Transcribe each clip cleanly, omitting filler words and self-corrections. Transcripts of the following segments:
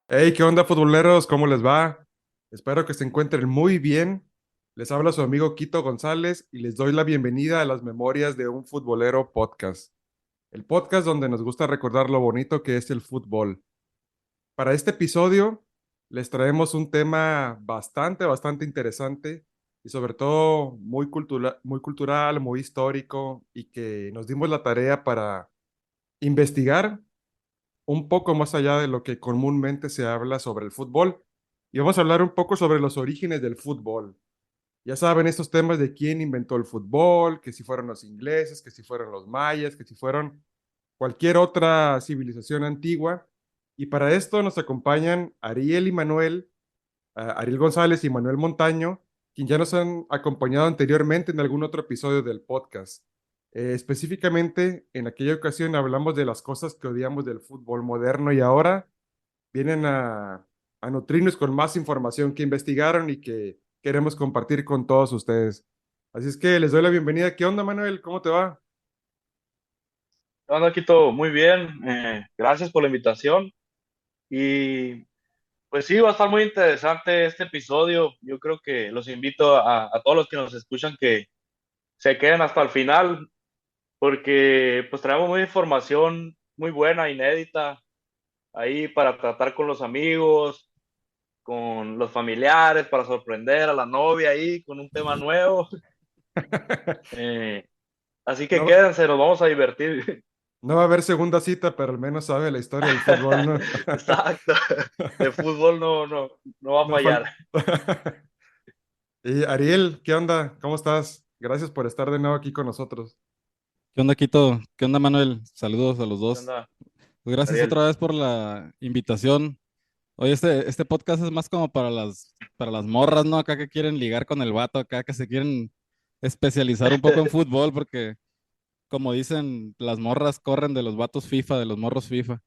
Hey, ¿qué onda, futboleros? ¿Cómo les va? Espero que se encuentren muy bien. Les habla su amigo Quito González y les doy la bienvenida a las Memorias de un Futbolero Podcast, el podcast donde nos gusta recordar lo bonito que es el fútbol. Para este episodio les traemos un tema bastante interesante y sobre todo muy cultural, muy histórico y que nos dimos la tarea para investigar un poco más allá de lo que comúnmente se habla sobre el fútbol. Y vamos a hablar un poco sobre los orígenes del fútbol. Ya saben, estos temas de quién inventó el fútbol, que si fueron los ingleses, que si fueron los mayas, que si fueron cualquier otra civilización antigua. Y para esto nos acompañan Ariel y Manuel, Ariel González y Manuel Montaño, quien ya nos han acompañado anteriormente en algún otro episodio del podcast. Específicamente, en aquella ocasión hablamos de las cosas que odiamos del fútbol moderno y ahora vienen a nutrirnos con más información que investigaron y que queremos compartir con todos ustedes. Así es que les doy la bienvenida. ¿Qué onda, Manuel? ¿Cómo te va? Hola, Quito, muy bien. Gracias por la invitación. Y pues sí, va a estar muy interesante este episodio. Yo creo que los invito a todos los que nos escuchan que se queden hasta el final, porque pues traemos muy información muy buena, inédita, ahí para tratar con los amigos, con los familiares, para sorprender a la novia ahí con un tema nuevo. Eh, Así que No, quédense, nos vamos a divertir. no va a haber segunda cita, pero al menos sabe la historia del fútbol, ¿no? Exacto. De fútbol no va a No fallar. falta. Y Ariel, ¿qué onda? ¿Cómo estás? Gracias por estar de nuevo aquí con nosotros. ¿Qué onda, Quito? ¿Qué onda, Manuel? Saludos a los ¿Qué dos. onda, Pues gracias Ariel? otra vez por la invitación. Oye, este podcast es más como para las morras, ¿no? Acá que quieren ligar con el vato, acá que se quieren especializar un poco en fútbol, porque como dicen, las morras corren de los vatos FIFA, de los morros FIFA.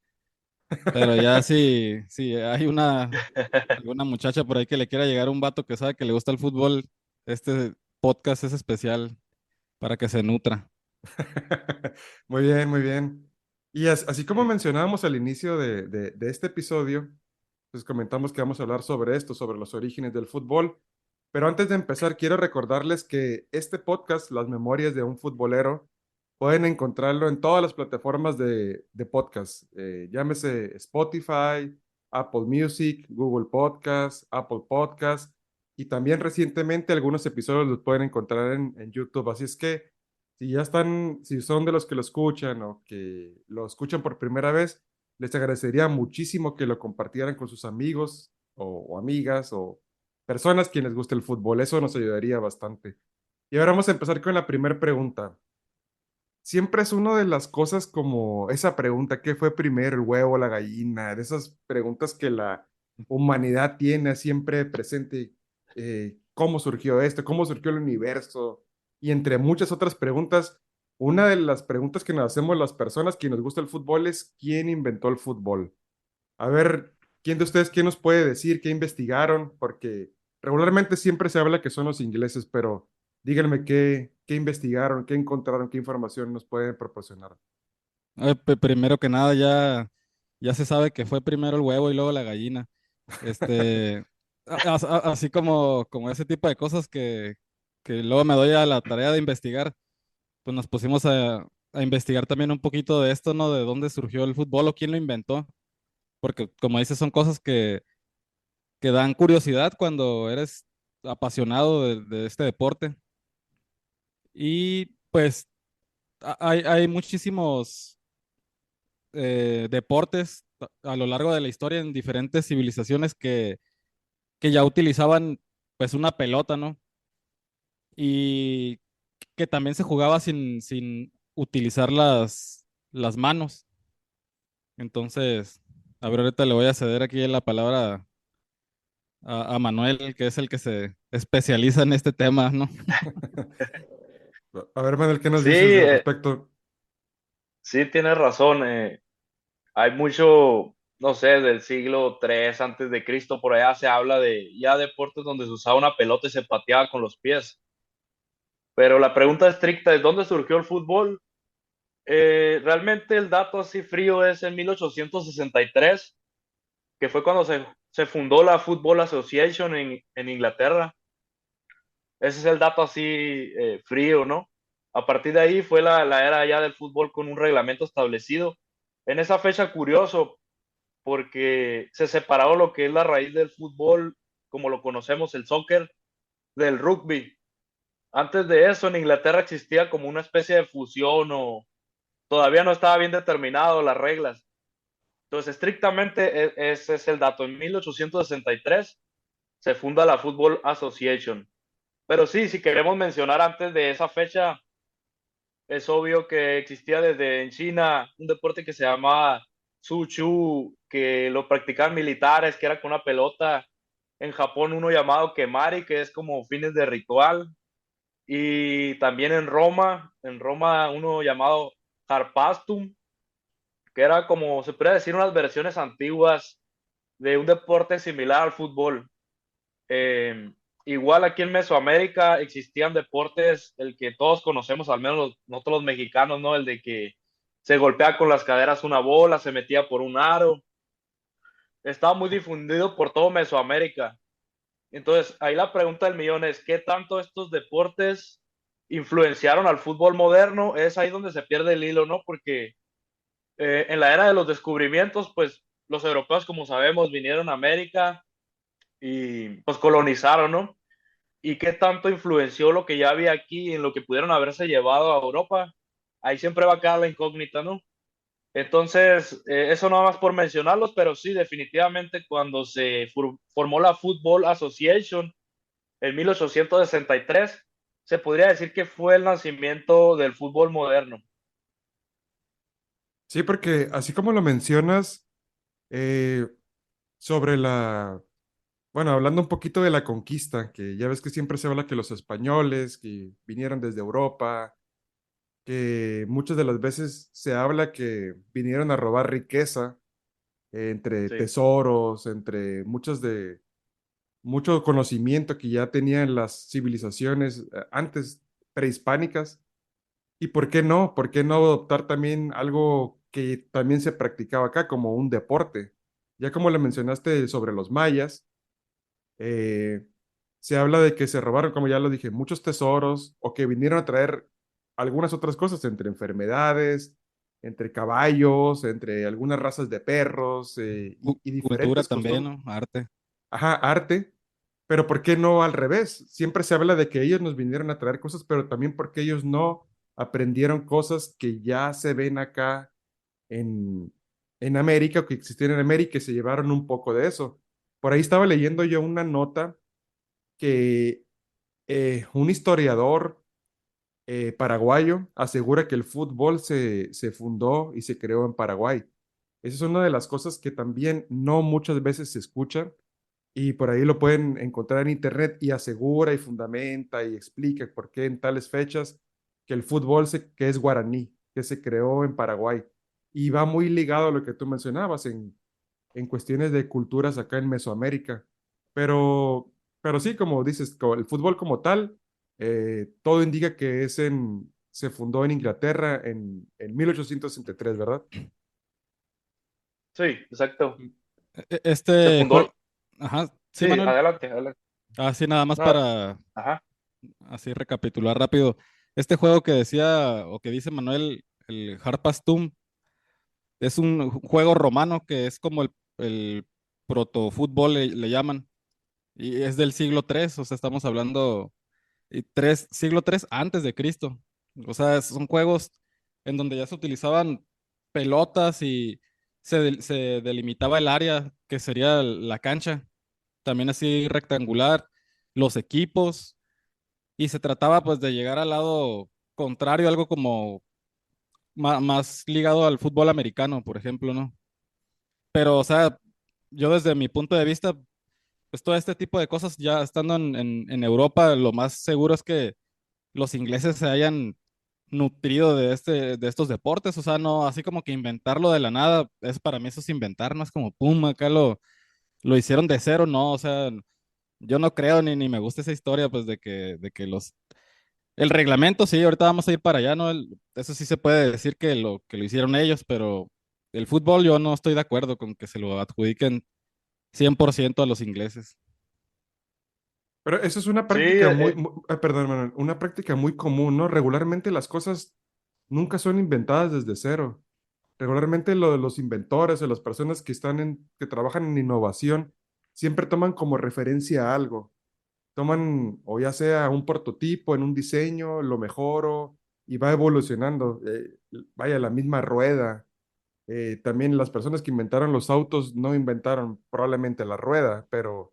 Pero ya si hay alguna muchacha por ahí que le quiera llegar a un vato que sabe que le gusta el fútbol, este podcast es especial para que se nutra. Muy bien, muy bien. Y así como mencionábamos al inicio de este episodio, pues comentamos que vamos a hablar sobre esto, sobre los orígenes del fútbol. Pero antes de empezar, quiero recordarles que este podcast, Las Memorias de un Futbolero, pueden encontrarlo en todas las plataformas de podcast. Llámese Spotify, Apple Music, Google Podcast, Apple Podcast. Y también recientemente algunos episodios los pueden encontrar en YouTube. Así es que si ya están, si son de los que lo escuchan o que lo escuchan por primera vez, les agradecería muchísimo que lo compartieran con sus amigos o amigas o personas quienes les guste el fútbol. Eso nos ayudaría bastante. Y ahora vamos a empezar con la primera pregunta. Siempre es una de las cosas como esa pregunta, ¿qué fue primero, el huevo o la gallina? De esas preguntas que la humanidad tiene siempre presente. ¿Cómo surgió esto? ¿Cómo surgió el universo? Y entre muchas otras preguntas, una de las preguntas que nos hacemos las personas que nos gusta el fútbol es ¿quién inventó el fútbol? A ver, ¿quién de ustedes, quién nos puede decir qué investigaron? Porque regularmente siempre se habla que son los ingleses, pero díganme qué investigaron, qué encontraron, qué información nos pueden proporcionar. Primero que nada, ya se sabe que fue primero el huevo y luego la gallina. Este, Así como ese tipo de cosas que luego me doy a la tarea de investigar, pues nos pusimos a investigar también un poquito de esto, ¿no? De dónde surgió el fútbol o quién lo inventó. Porque, como dices, son cosas que dan curiosidad cuando eres apasionado de este deporte. Y pues hay muchísimos deportes a lo largo de la historia en diferentes civilizaciones que ya utilizaban pues una pelota, ¿no? Y que también se jugaba sin utilizar las manos. Entonces, a ver, ahorita le voy a ceder aquí la palabra a Manuel, que es el que se especializa en este tema, ¿no? A ver, Manuel, ¿qué nos Sí, dices al respecto? sí tienes razón. Hay mucho, no sé, del siglo III antes de Cristo, por allá se habla de ya deportes donde se usaba una pelota y se pateaba con los pies. Pero la pregunta estricta es, ¿dónde surgió el fútbol? Realmente el dato así frío es en 1863. que fue cuando se fundó la Football Association en Inglaterra. Ese es el dato así frío, ¿no? A partir de ahí fue la era ya del fútbol con un reglamento establecido. En esa fecha, curioso, porque se separó lo que es la raíz del fútbol, como lo conocemos, el soccer, del rugby. Antes de eso, en Inglaterra existía como una especie de fusión o todavía no estaba bien determinado las reglas. Entonces, estrictamente, ese es el dato. En 1863 se funda la Football Association. Pero sí, si queremos mencionar antes de esa fecha, es obvio que existía desde en China un deporte que se llama Suchu, que lo practicaban militares, que era con una pelota. En Japón uno llamado Kemari, que es como fines de ritual. Y también en Roma uno llamado Harpastum, que era como, se puede decir, unas versiones antiguas de un deporte similar al fútbol. Eh, Igual aquí en Mesoamérica existían deportes, el que todos conocemos, al menos nosotros los mexicanos, ¿no? El de que se golpea con las caderas una bola, se metía por un aro. Estaba muy difundido por todo Mesoamérica. Entonces, ahí la pregunta del millón es, ¿qué tanto estos deportes influenciaron al fútbol moderno? Es ahí donde se pierde el hilo, ¿no? Porque en la era de los descubrimientos, pues los europeos, como sabemos, vinieron a América y pues colonizaron, ¿no? Y qué tanto influenció lo que ya había aquí en lo que pudieron haberse llevado a Europa. Ahí siempre va a quedar la incógnita, ¿no? Entonces, eso nada más por mencionarlos, pero sí, definitivamente cuando se formó la Football Association en 1863, se podría decir que fue el nacimiento del fútbol moderno. Sí, porque así como lo mencionas, eh, sobre la, bueno, hablando un poquito de la conquista, que ya ves que siempre se habla que los españoles que vinieron desde Europa, que muchas de las veces se habla que vinieron a robar riqueza, entre Sí, tesoros, entre mucho conocimiento que ya tenían las civilizaciones antes prehispánicas. ¿Y por qué no? ¿Por qué no adoptar también algo que también se practicaba acá como un deporte? Ya como le mencionaste sobre los mayas, eh, se habla de que se robaron, como ya lo dije, muchos tesoros o que vinieron a traer algunas otras cosas entre enfermedades, entre caballos, entre algunas razas de perros y Cultura diferentes también, costumbres. ¿no? Arte. Ajá, arte. Pero ¿por qué no al revés? Siempre se habla de que ellos nos vinieron a traer cosas, pero también porque ellos no aprendieron cosas que ya se ven acá en, en América o que existían en América y se llevaron un poco de eso. Por ahí estaba leyendo yo una nota que un historiador paraguayo asegura que el fútbol se fundó y se creó en Paraguay. Esa es una de las cosas que también no muchas veces se escuchan y por ahí lo pueden encontrar en internet y asegura y fundamenta y explica por qué en tales fechas que el fútbol que es guaraní, que se creó en Paraguay. Y va muy ligado a lo que tú mencionabas en cuestiones de culturas acá en Mesoamérica. Pero, pero sí, como dices, el fútbol como tal, todo indica que se fundó en Inglaterra en 1863, ¿verdad? sí, exacto. Se Este juego, fundó. ajá, sí, Sí, Manuel. adelante, adelante. Así nada más No, para ajá, así recapitular rápido. Este juego que decía o que dice Manuel, el Harpastum, es un juego romano que es como el protofútbol le llaman. Y es del siglo III, o sea, estamos hablando siglo III antes de Cristo. O sea, son juegos en donde ya se utilizaban pelotas y se delimitaba el área que sería la cancha, también así rectangular, los equipos, y se trataba pues de llegar al lado contrario, algo como más ligado al fútbol americano, por ejemplo, ¿no? Pero, o sea, yo desde mi punto de vista, pues todo este tipo de cosas ya estando en Europa, lo más seguro es que los ingleses se hayan nutrido de estos deportes, o sea, no, así como que inventarlo de la nada, es para mí eso es inventar, no es como, pum, acá lo hicieron de cero, no, o sea, yo no creo ni me gusta esa historia, pues, de que el reglamento, sí, ahorita vamos a ir para allá, ¿no? Eso sí se puede decir que lo hicieron ellos, pero el fútbol yo no estoy de acuerdo con que se lo adjudiquen 100% a los ingleses. Pero eso es una Sí, práctica perdón, Manuel, una práctica muy común, ¿no? Regularmente las cosas nunca son inventadas desde cero. Regularmente los inventores o las personas que que trabajan en innovación siempre toman como referencia algo. Toman, o ya sea un prototipo en un diseño, lo mejoro y va evolucionando. Vaya, la misma rueda. También las personas que inventaron los autos no inventaron probablemente la rueda, pero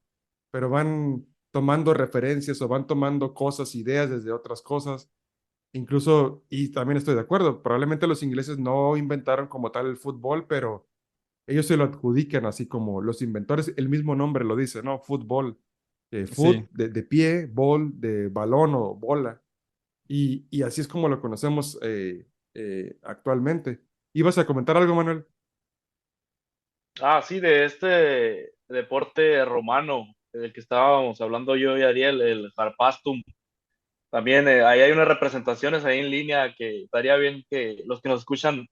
van tomando referencias o van tomando cosas, ideas desde otras cosas. Incluso, y también estoy de acuerdo, probablemente los ingleses no inventaron como tal el fútbol, pero ellos se lo adjudican así como los inventores, el mismo nombre lo dice, ¿no? Fútbol, Sí, foot de pie, ball de balón o bola. Y así es como lo conocemos actualmente. ¿Ibas a comentar algo, Manuel? sí, de este deporte romano del que estábamos hablando yo y Ariel, el Harpastum. También ahí hay unas representaciones ahí en línea que estaría bien que los que nos escuchan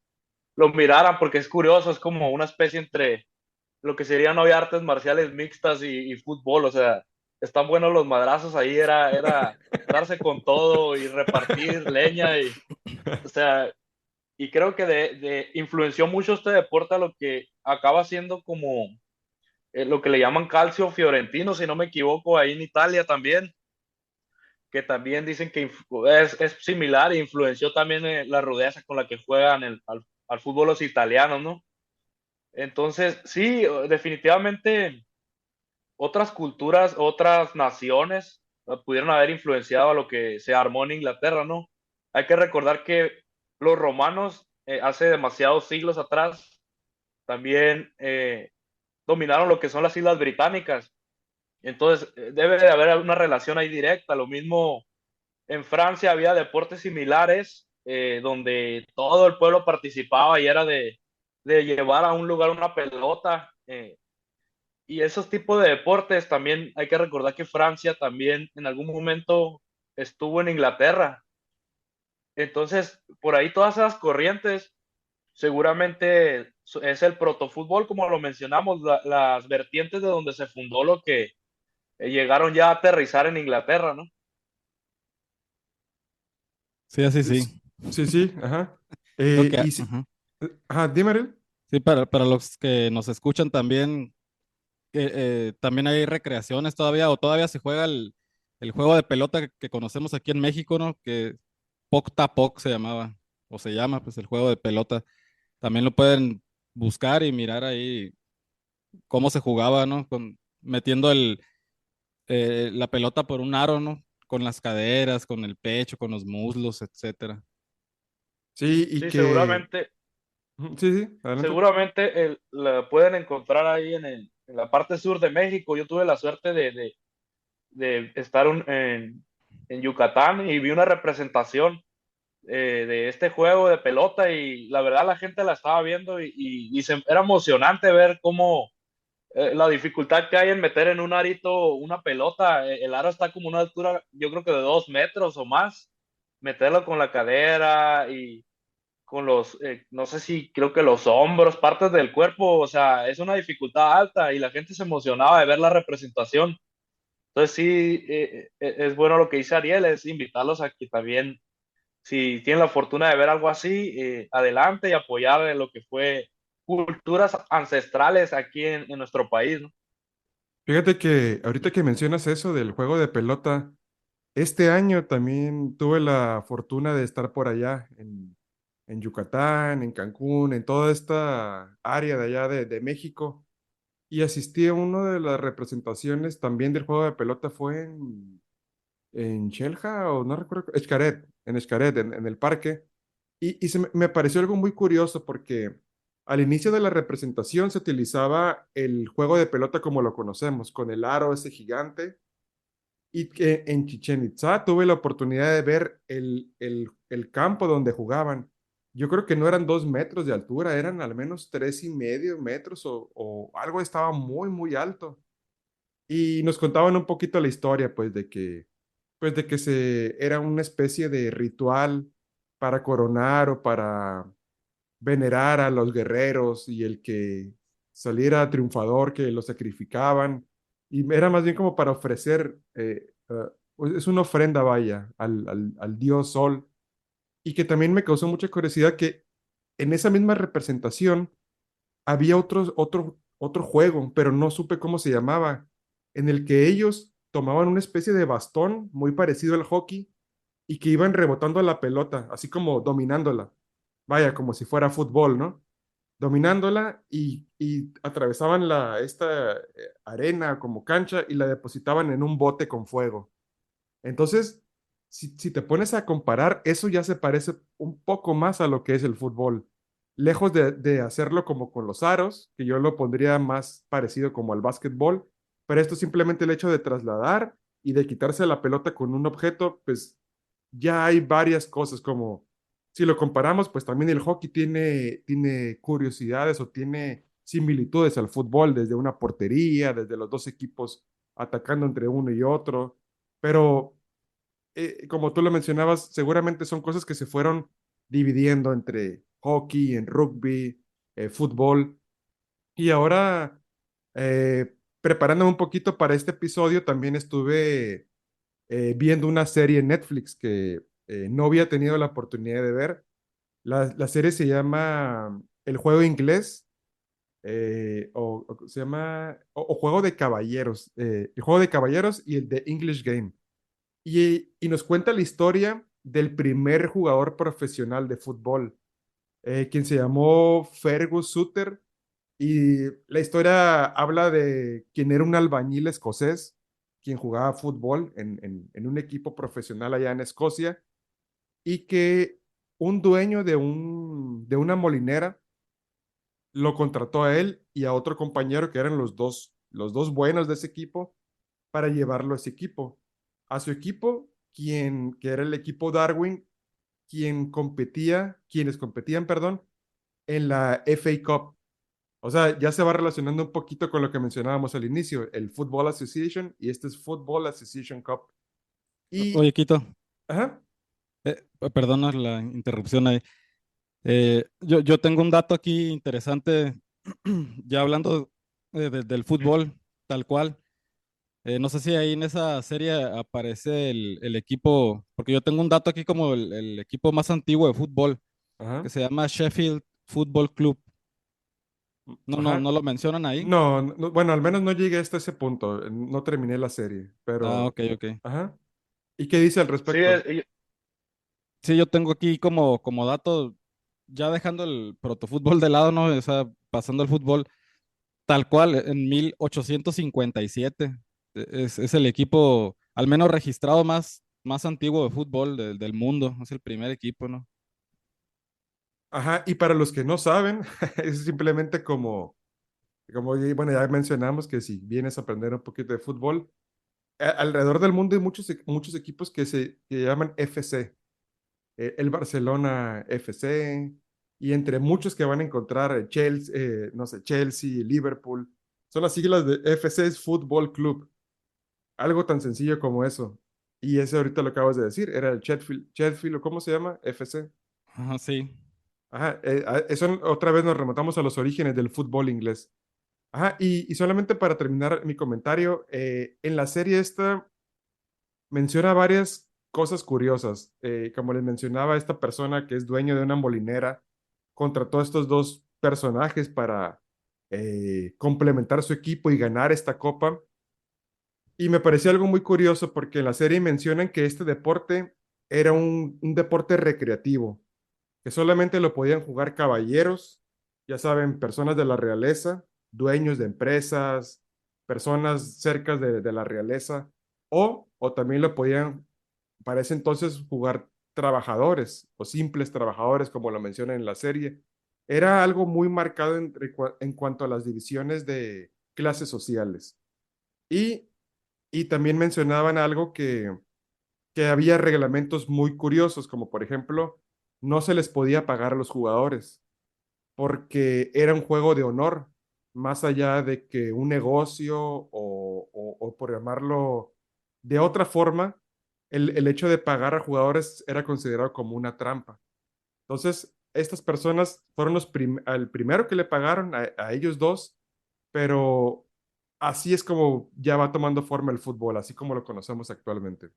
lo miraran porque es curioso, es como una especie entre lo que serían hoy artes marciales mixtas y fútbol, o sea, están buenos los madrazos ahí, era darse con todo y repartir leña y, o sea, y creo que influenció mucho este deporte a lo que acaba siendo como lo que le llaman calcio fiorentino, si no me equivoco, ahí en Italia también, que también dicen que es similar e influenció también la rudeza con la que juegan al fútbol los italianos, ¿no? Entonces, sí, definitivamente otras culturas, otras naciones pudieron haber influenciado a lo que se armó en Inglaterra, ¿no? Hay que recordar que los romanos hace demasiados siglos atrás también dominaron lo que son las Islas Británicas. Entonces, debe de haber una relación ahí directa. Lo mismo en Francia había deportes similares donde todo el pueblo participaba y era de llevar a un lugar una pelota. Y esos tipos de deportes también hay que recordar que Francia también en algún momento estuvo en Inglaterra. Entonces, por ahí todas esas corrientes seguramente es el protofútbol, como lo mencionamos, las vertientes de donde se fundó lo que llegaron ya a aterrizar en Inglaterra, ¿no? sí, así sí. Sí, sí, sí, ajá. Creo que, Y sí, ajá. ajá, dime, Ariel. Sí, para los que nos escuchan también, también hay recreaciones todavía, o todavía se juega el juego de pelota que conocemos aquí en México, ¿no? Que Poc Tapoc se llamaba, o se llama, pues el juego de pelota. También lo pueden buscar y mirar ahí cómo se jugaba, ¿no? Metiendo la pelota por un aro, ¿no? Con las caderas, con el pecho, con los muslos, etcétera. Sí, y Sí, que, seguramente, ujú, sí, sí, adelante. seguramente la pueden encontrar ahí en la parte sur de México. Yo tuve la suerte de estar en Yucatán y vi una representación de este juego de pelota y la verdad la gente la estaba viendo era emocionante ver cómo la dificultad que hay en meter en un arito una pelota. El aro está como a una altura, yo creo que de 2 metros o más. Meterlo con la cadera y con no sé si creo que los hombros, partes del cuerpo, o sea, es una dificultad alta y la gente se emocionaba de ver la representación. Entonces sí, es bueno lo que dice Ariel, es invitarlos a que también, si tienen la fortuna de ver algo así, adelante y apoyar en lo que fue culturas ancestrales aquí en nuestro país, ¿no? Fíjate que ahorita que mencionas eso del juego de pelota, este año también tuve la fortuna de estar por allá en Yucatán, en Cancún, en toda esta área de allá de México y asistí a una de las representaciones también del juego de pelota fue en Xel-Há o no recuerdo, Xcaret, en Xcaret, en el parque. Y me pareció algo muy curioso porque al inicio de la representación se utilizaba el juego de pelota como lo conocemos, con el aro ese gigante. Y que en Chichen Itzá tuve la oportunidad de ver el campo donde jugaban. Yo creo que no eran 2 metros de altura, eran al menos 3,5 metros o algo estaba muy, muy alto. Y nos contaban un poquito la historia, pues de que era una especie de ritual para coronar o para venerar a los guerreros y el que saliera triunfador, que lo sacrificaban, y era más bien como para ofrecer, pues, es una ofrenda, vaya, al dios Sol, y que también me causó mucha curiosidad que en esa misma representación había otro juego, pero no supe cómo se llamaba, en el que ellos tomaban una especie de bastón muy parecido al hockey y que iban rebotando la pelota, así como dominándola. Vaya, como si fuera fútbol, ¿no? Dominándola y atravesaban esta arena como cancha y la depositaban en un bote con fuego. Entonces, si te pones a comparar, eso ya se parece un poco más a lo que es el fútbol. Lejos de hacerlo como con los aros, que yo lo pondría más parecido como al básquetbol, pero esto simplemente el hecho de trasladar y de quitarse la pelota con un objeto, pues ya hay varias cosas como, si lo comparamos, pues también el hockey tiene curiosidades o tiene similitudes al fútbol, desde una portería, desde los dos equipos atacando entre uno y otro, pero como tú lo mencionabas, seguramente son cosas que se fueron dividiendo entre hockey, en rugby, fútbol. Y ahora, preparándome un poquito para este episodio, también estuve viendo una serie en Netflix que no había tenido la oportunidad de ver. La serie se llama El Juego Inglés, o se llama, o Juego de Caballeros, el Juego de Caballeros y el de English Game. Y nos cuenta la historia del primer jugador profesional de fútbol, quien se llamó Fergus Sutter. Y la historia habla de quien era un albañil escocés, quien jugaba fútbol en un equipo profesional allá en Escocia, y que un dueño de una molinera lo contrató a él y a otro compañero que eran los dos buenos de ese equipo para llevarlo a ese equipo. A su equipo, que era el equipo Darwin, quienes competían, perdón, en la FA Cup. O sea, ya se va relacionando un poquito con lo que mencionábamos al inicio, el Football Association, y este es Football Association Cup. Y, Oye, Quito, ajá, perdona la interrupción ahí. Yo tengo un dato aquí interesante, ya hablando del fútbol, tal cual. No sé si ahí en esa serie aparece el equipo, porque yo tengo un dato aquí como el equipo más antiguo de fútbol, ajá, que se llama Sheffield Football Club. ajá. No lo mencionan ahí. No, bueno, al menos no llegué hasta ese punto, no terminé la serie, Ah, pero, ok, ok. ajá. ¿Y qué dice al Sí, respecto? Sí, yo tengo aquí como dato, ya dejando el protofútbol de lado, ¿no? O sea, pasando al fútbol, tal cual, en 1857 es el equipo, al menos registrado más antiguo de fútbol del mundo. Es el primer equipo, ¿no? Ajá, y para los que no saben, es simplemente bueno, ya mencionamos que si vienes a aprender un poquito de fútbol, alrededor del mundo hay muchos equipos que llaman FC, el Barcelona FC, y entre muchos que van a encontrar Chelsea, no sé, Chelsea, Liverpool, son las siglas de FC, es Fútbol Club, algo tan sencillo como eso. Y ese ahorita lo acabas de decir, era el Sheffield, ¿o cómo se llama? FC. Ajá, sí. Ajá, eso otra vez nos remontamos a los orígenes del fútbol inglés. Ajá, y solamente para terminar mi comentario, en la serie esta menciona varias cosas curiosas. Como les mencionaba, esta persona que es dueño de una molinera contrató a estos dos personajes para complementar su equipo y ganar esta copa. Y me pareció algo muy curioso porque en la serie mencionan que este deporte era un deporte recreativo, que solamente lo podían jugar caballeros, ya saben, personas de la realeza, dueños de empresas, personas cerca de la realeza, o también lo podían, para ese entonces, jugar trabajadores o simples trabajadores, como lo mencionan en la serie. Era algo muy marcado en cuanto a las divisiones de clases sociales. Y, y también mencionaban algo que había reglamentos muy curiosos, como por ejemplo, no se les podía pagar a los jugadores porque era un juego de honor, más allá de que un negocio o por llamarlo de otra forma, el hecho de pagar a jugadores era considerado como una trampa. Entonces, estas personas fueron al primero que le pagaron a ellos dos pero así es como ya va tomando forma el fútbol, así como lo conocemos actualmente.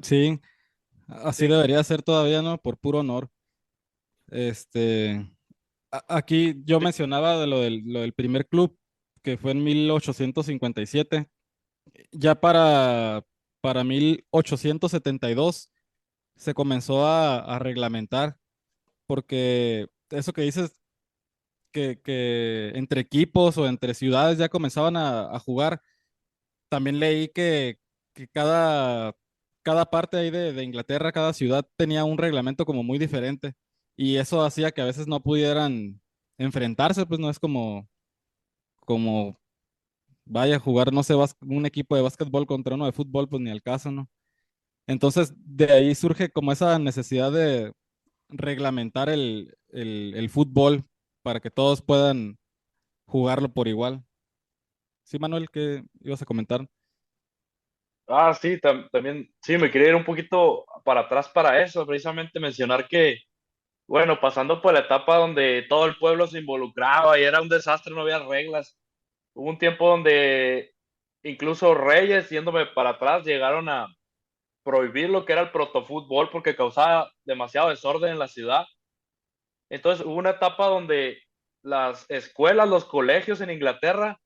Sí, así Sí. debería ser todavía, ¿no? Por puro honor. Este, aquí yo Sí. mencionaba de lo del primer club, que fue en 1857. Ya para 1872 se comenzó a reglamentar, porque eso que dices, que entre equipos o entre ciudades ya comenzaban a jugar. También leí que cada parte ahí de Inglaterra, cada ciudad tenía un reglamento como muy diferente, y eso hacía que a veces no pudieran enfrentarse. Pues no es como vaya a jugar, no sé, un equipo de básquetbol contra uno de fútbol, pues ni al caso, ¿no? Entonces de ahí surge como esa necesidad de reglamentar el fútbol para que todos puedan jugarlo por igual. Sí, Manuel, ¿qué ibas a comentar? Sí, también, sí, me quería ir un poquito para atrás para eso, precisamente mencionar que, bueno, pasando por la etapa donde todo el pueblo se involucraba y era un desastre, no había reglas. Hubo un tiempo donde incluso reyes, yéndome para atrás, llegaron a prohibir lo que era el protofútbol porque causaba demasiado desorden en la ciudad. Entonces hubo una etapa donde las escuelas, los colegios en Inglaterra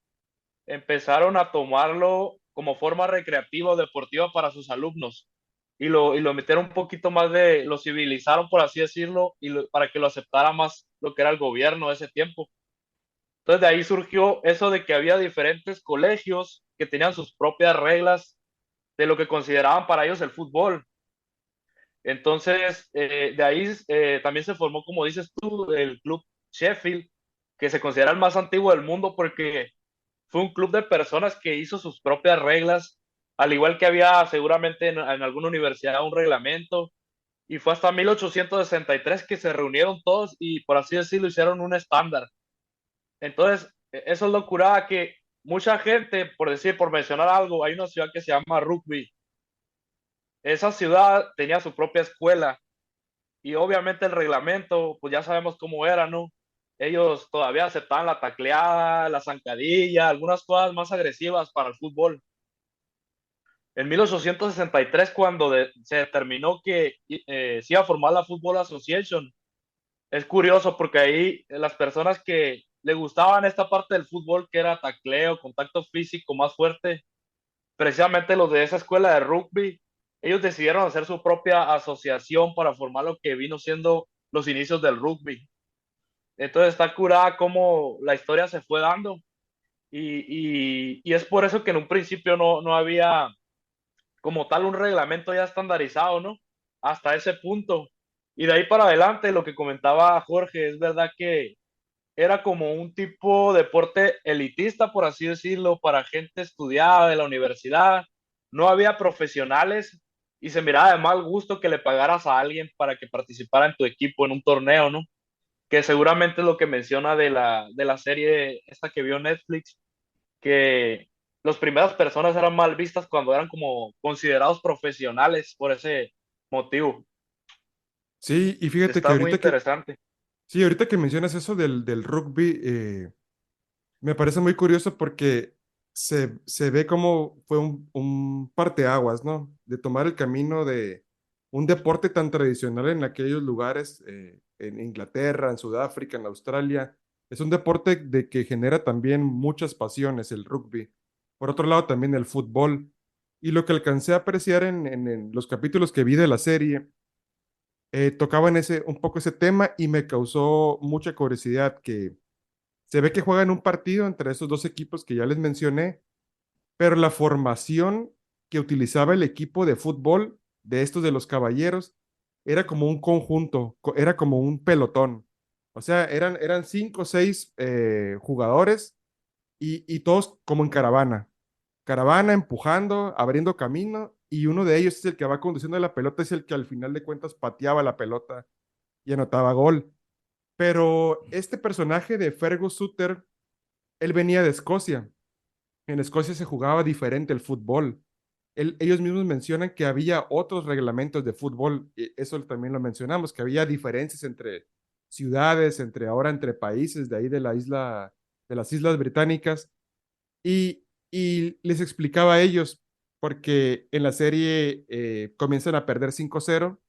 empezaron a tomarlo como forma recreativa o deportiva para sus alumnos y lo metieron un poquito más lo civilizaron, por así decirlo, para que lo aceptara más lo que era el gobierno de ese tiempo. Entonces de ahí surgió eso de que había diferentes colegios que tenían sus propias reglas de lo que consideraban para ellos el fútbol. Entonces, de ahí también se formó, como dices tú, el club Sheffield, que se considera el más antiguo del mundo porque fue un club de personas que hizo sus propias reglas, al igual que había seguramente en alguna universidad un reglamento, y fue hasta 1863 que se reunieron todos y, por así decirlo, hicieron un estándar. Entonces, eso es lo curada que mucha gente, por decir, por mencionar algo, hay una ciudad que se llama Rugby. Esa ciudad tenía su propia escuela y obviamente el reglamento, pues ya sabemos cómo era, ¿no? Ellos todavía aceptaban la tacleada, la zancadilla, algunas cosas más agresivas para el fútbol. En 1863, cuando se determinó que se iba a formar la Football Association, es curioso porque ahí las personas que le gustaban esta parte del fútbol, que era tacleo, contacto físico más fuerte, precisamente los de esa escuela de rugby, ellos decidieron hacer su propia asociación para formar lo que vino siendo los inicios del rugby. Entonces está curada cómo la historia se fue dando y es por eso que en un principio no había como tal un reglamento ya estandarizado, ¿no? Hasta ese punto. Y de ahí para adelante, lo que comentaba Jorge, es verdad que era como un tipo de deporte elitista, por así decirlo, para gente estudiada de la universidad. No había profesionales y se miraba de mal gusto que le pagaras a alguien para que participara en tu equipo en un torneo, ¿no? Que seguramente es lo que menciona de la serie esta que vio Netflix, que las primeras personas eran mal vistas cuando eran como considerados profesionales por ese motivo. Sí, y fíjate que Está muy interesante. sí, ahorita que mencionas eso del rugby, me parece muy curioso porque se ve como fue un parteaguas, ¿no? De tomar el camino de un deporte tan tradicional en aquellos lugares, en Inglaterra, en Sudáfrica, en Australia. Es un deporte de que genera también muchas pasiones, el rugby. Por otro lado, también el fútbol. Y lo que alcancé a apreciar en los capítulos que vi de la serie, tocaban un poco ese tema y me causó mucha curiosidad que se ve que juegan un partido entre esos dos equipos que ya les mencioné, pero la formación que utilizaba el equipo de fútbol de estos de los caballeros era como un conjunto, era como un pelotón. O sea, eran cinco o seis jugadores y todos como en caravana. Caravana empujando, abriendo camino, y uno de ellos es el que va conduciendo la pelota, es el que al final de cuentas pateaba la pelota y anotaba gol. Pero este personaje de Fergus Sutter, él venía de Escocia. En Escocia se jugaba diferente el fútbol. Ellos mismos mencionan que había otros reglamentos de fútbol, y eso también lo mencionamos, que había diferencias entre ciudades, entre países de ahí de la isla de las Islas Británicas, y les explicaba a ellos, porque en la serie comienzan a perder 5-0,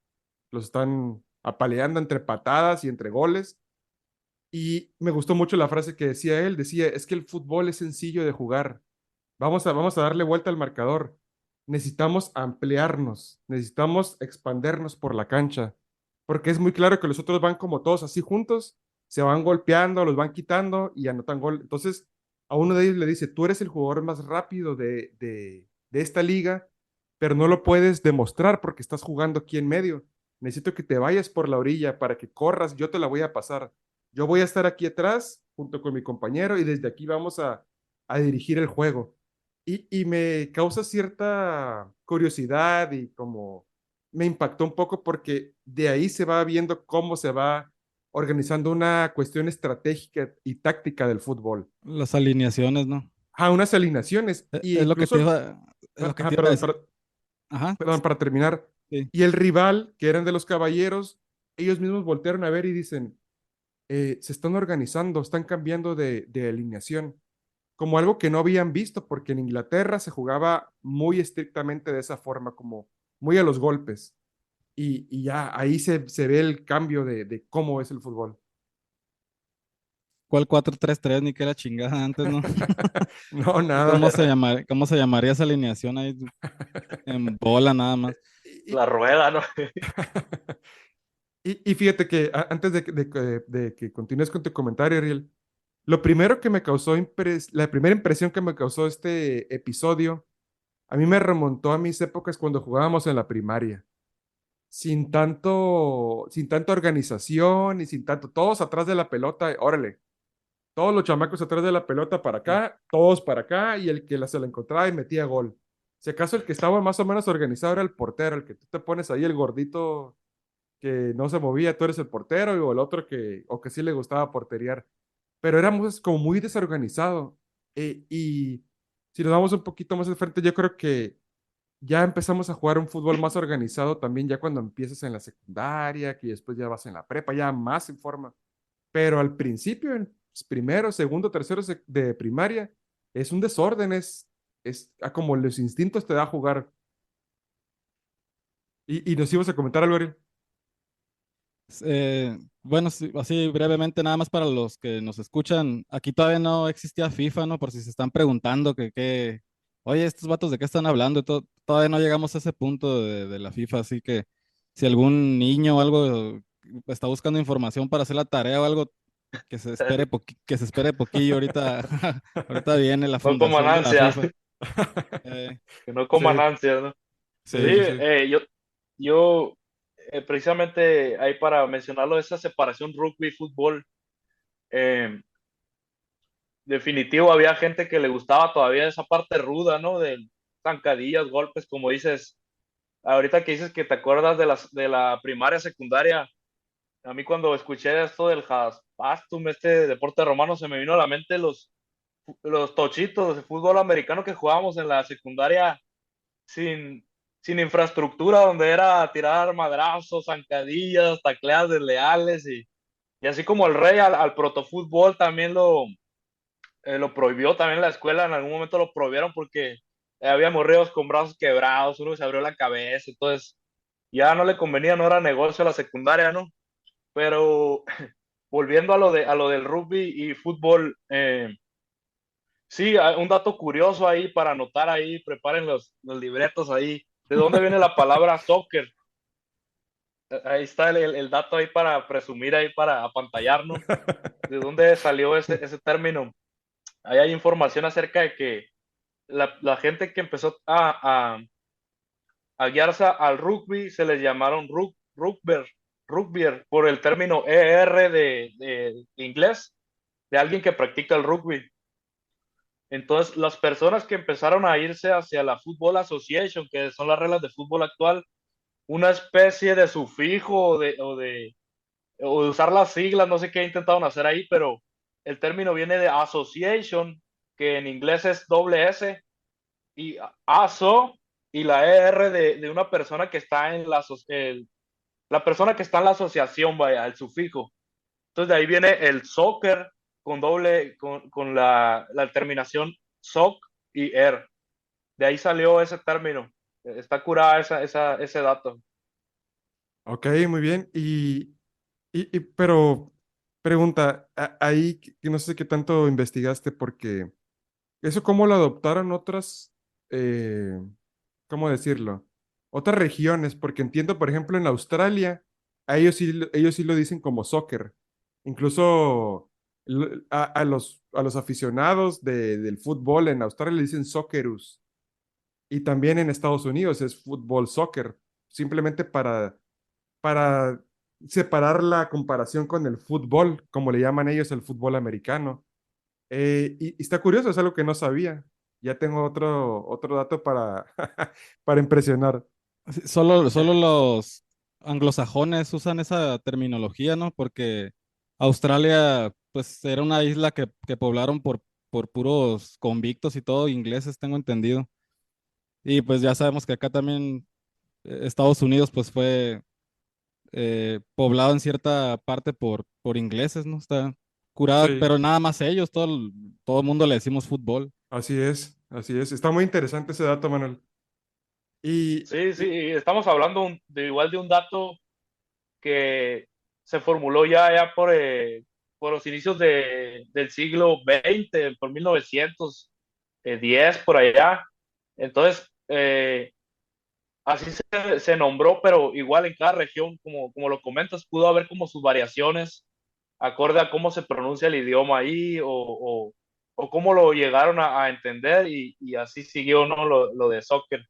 los están apaleando entre patadas y entre goles, y me gustó mucho la frase que decía él, decía, es que el fútbol es sencillo de jugar, vamos a darle vuelta al marcador, necesitamos ampliarnos, necesitamos expandernos por la cancha, porque es muy claro que los otros van como todos así juntos, se van golpeando, los van quitando y anotan gol. Entonces, a uno de ellos le dice, tú eres el jugador más rápido de esta liga, pero no lo puedes demostrar porque estás jugando aquí en medio. Necesito que te vayas por la orilla para que corras, yo te la voy a pasar. Yo voy a estar aquí atrás junto con mi compañero y desde aquí vamos a dirigir el juego. Y me causa cierta curiosidad y como me impactó un poco porque de ahí se va viendo cómo se va organizando una cuestión estratégica y táctica del fútbol. Las alineaciones, ¿no? Unas alineaciones y Es lo que te incluso, iba, es lo que te iba a perdón, decir. Ajá, perdón, para terminar, sí. y el rival, que eran de los caballeros, ellos mismos voltearon a ver y dicen, se están organizando, están cambiando de alineación como algo que no habían visto, porque en Inglaterra se jugaba muy estrictamente de esa forma, como muy a los golpes. Y ya ahí se ve el cambio de cómo es el fútbol. ¿Cuál 4-3-3 ni qué la chingada antes, no? No, nada. ¿Cómo se llamaría esa alineación ahí en bola nada más? Y, La rueda, ¿no? y fíjate que antes de que continúes con tu comentario, Ariel, lo primero que me causó, la primera impresión que me causó este episodio, a mí me remontó a mis épocas cuando jugábamos en la primaria. Sin tanta organización y sin tanto, todos atrás de la pelota, órale, todos los chamacos atrás de la pelota para acá, todos para acá, y el que se la encontraba y metía gol. Si acaso el que estaba más o menos organizado era el portero, el que tú te pones ahí, el gordito que no se movía, tú eres el portero, o el otro o que sí le gustaba porterear. Pero éramos como muy desorganizado. Y si nos vamos un poquito más de frente, yo creo que ya empezamos a jugar un fútbol más organizado también ya cuando empiezas en la secundaria, que después ya vas en la prepa, ya más en forma. Pero al principio, en primero, segundo, tercero de primaria, es un desorden, es como los instintos te da a jugar. Y nos ibas a comentar algo, Ariel. Bueno, sí, así brevemente, nada más para los que nos escuchan, aquí todavía no existía FIFA, ¿no? Por si se están preguntando oye, estos vatos de qué están hablando, todavía no llegamos a ese punto de la FIFA, así que si algún niño o algo está buscando información para hacer la tarea o algo, que se espere poquillo, ahorita, ahorita viene la No coman fundación de la ansias, FIFA. Eh, que no Sí, coman ansias, ¿no? Sí, sí, sí, sí. yo precisamente ahí para mencionarlo, esa separación rugby-fútbol, eh, definitivo había gente que le gustaba todavía esa parte ruda, ¿no? De zancadillas, golpes, como dices, ahorita que dices que te acuerdas de la primaria, secundaria, a mí cuando escuché esto del Haspastum, este deporte romano, se me vino a la mente los tochitos de fútbol americano que jugábamos en la secundaria sin, sin infraestructura, donde era tirar madrazos, zancadillas, tacleadas desleales y así como el rey al protofútbol también lo prohibió, también la escuela en algún momento lo prohibieron porque había morreos con brazos quebrados, uno se abrió la cabeza, entonces ya no le convenía, no era negocio a la secundaria, ¿no? Pero volviendo a lo del rugby y fútbol, sí, un dato curioso ahí para anotar ahí, preparen los libretos ahí. ¿De dónde viene la palabra soccer? Ahí está el dato ahí para presumir, ahí para apantallarnos. ¿De dónde salió ese término? Ahí hay información acerca de que la gente que empezó a guiarse al rugby se les llamaron rugby por el término ER de inglés, de alguien que practica el rugby. Entonces, las personas que empezaron a irse hacia la Football Association, que son las reglas de fútbol actual, una especie de sufijo o de usar las siglas, no sé qué intentaron hacer ahí, pero el término viene de association, que en inglés es doble S, y ASO, y la ER de una persona que está en la persona que está en la asociación, vaya, el sufijo. Entonces de ahí viene el soccer, con doble, con la terminación soc y er. De ahí salió ese término. Está curada ese dato. Ok, muy bien. Pero pregunta, ahí que no sé qué tanto investigaste, porque eso cómo lo adoptaron otras, ¿cómo decirlo? Otras regiones, porque entiendo, por ejemplo, en Australia, a ellos sí lo dicen como soccer. Incluso a los aficionados del fútbol en Australia le dicen soccerus. Y también en Estados Unidos es fútbol soccer, simplemente para separar la comparación con el fútbol, como le llaman ellos el fútbol americano. Y está curioso, es algo que no sabía. Ya tengo otro dato para, para impresionar. Sí, solo los anglosajones usan esa terminología, ¿no? Porque Australia, pues, era una isla que poblaron por puros convictos y todo, ingleses, tengo entendido. Y pues ya sabemos que acá también Estados Unidos, pues, fue poblado en cierta parte por ingleses, ¿no? Está curada, Sí, pero nada más ellos, todo el mundo le decimos fútbol. así es, así es. Está muy interesante ese dato, Manuel. Y, Sí, sí, y- y estamos hablando de igual de un dato que se formuló ya por los inicios del siglo XX, por 1910, por allá. Entonces, así se nombró, pero igual en cada región, como lo comentas, pudo haber como sus variaciones acorde a cómo se pronuncia el idioma ahí o cómo lo llegaron a entender y así siguió, ¿no? Lo de soccer.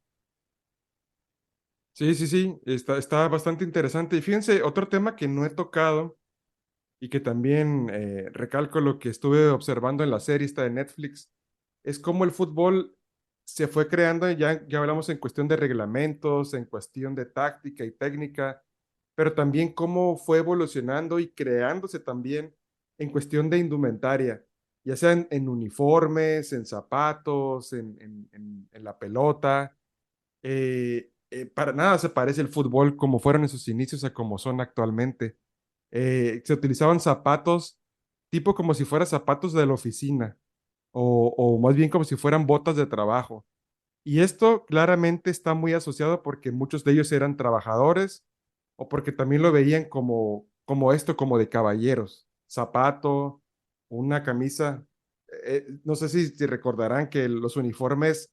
sí, sí, sí, está bastante interesante. Y fíjense, otro tema que no he tocado y que también recalco lo que estuve observando en la serie esta de Netflix, es cómo el fútbol se fue creando, ya hablamos en cuestión de reglamentos, en cuestión de táctica y técnica, pero también cómo fue evolucionando y creándose también en cuestión de indumentaria, ya sea en uniformes, en zapatos, en la pelota. Para nada se parece el fútbol como fueron en sus inicios a como son actualmente. Se utilizaban zapatos tipo como si fueran zapatos de la oficina o más bien como si fueran botas de trabajo. Y esto claramente está muy asociado porque muchos de ellos eran trabajadores o porque también lo veían como esto, como de caballeros. Zapato, una camisa. No sé si recordarán que los uniformes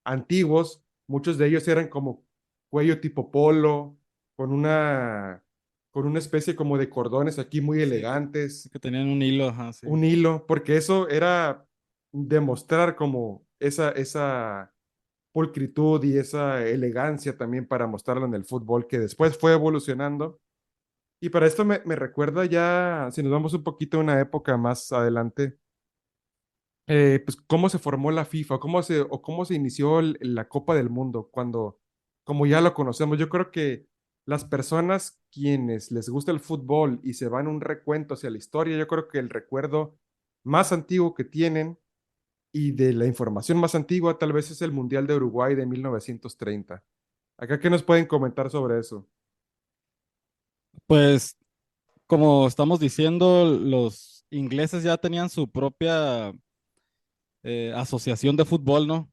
antiguos, muchos de ellos eran como cuello tipo polo, con con una especie como de cordones aquí muy Sí, elegantes, que tenían un hilo, ajá, sí. un hilo, porque eso era demostrar como esa pulcritud y esa elegancia también para mostrarlo en el fútbol, que después fue evolucionando. Y para esto me recuerda ya, si nos vamos un poquito a una época más adelante, pues cómo se formó la FIFA, o cómo se inició la Copa del Mundo, cuando, como ya lo conocemos, yo creo que las personas quienes les gusta el fútbol y se van un recuento hacia la historia, yo creo que el recuerdo más antiguo que tienen y de la información más antigua tal vez es el Mundial de Uruguay de 1930. Acá, ¿qué nos pueden comentar sobre eso? Pues como estamos diciendo, los ingleses ya tenían su propia asociación de fútbol, ¿no?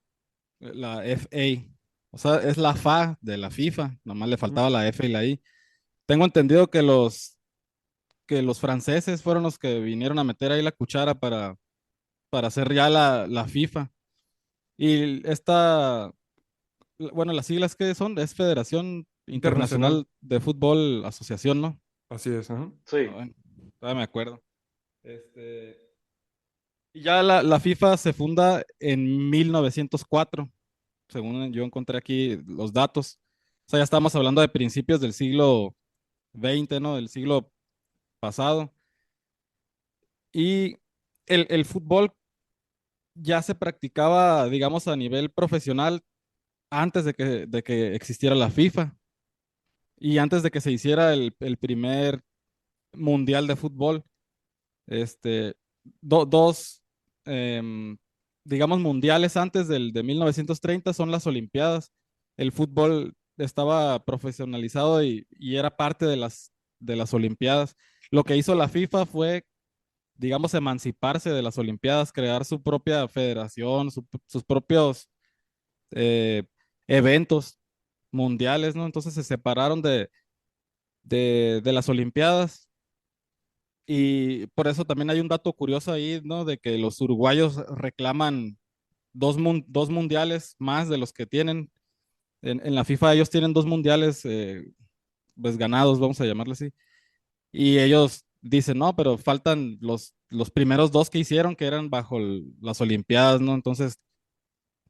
La FA. O sea, es la FA de la FIFA, nomás le Ujú. faltaba la F y la I. Tengo entendido que los franceses fueron los que vinieron a meter ahí la cuchara para hacer ya la FIFA. Y bueno, las siglas que son, es Federación Internacional, Internacional de Fútbol Asociación, ¿no? así es. Ajá. Sí, Ah, bueno, todavía me acuerdo. Este, y ya la FIFA se funda en 1904, según yo encontré aquí los datos. O sea, ya estamos hablando de principios del siglo XX, ¿no? Del siglo pasado. Y el fútbol ya se practicaba, digamos, a nivel profesional antes de que existiera la FIFA y antes de que se hiciera el primer mundial de fútbol. Este, dos, em, digamos, mundiales antes de 1930 son las Olimpiadas. El fútbol estaba profesionalizado y era parte de las Olimpiadas. Lo que hizo la FIFA fue digamos, emanciparse de las Olimpiadas, crear su propia federación, sus propios eh, eventos mundiales, ¿no? Entonces se separaron de las Olimpiadas y por eso también hay un dato curioso ahí, ¿no? De que los uruguayos reclaman dos mundiales más de los que tienen. En la FIFA ellos tienen dos mundiales pues ganados, vamos a llamarle así. Y ellos dicen, no, pero faltan los primeros dos que hicieron, que eran bajo las Olimpiadas, ¿no? Entonces,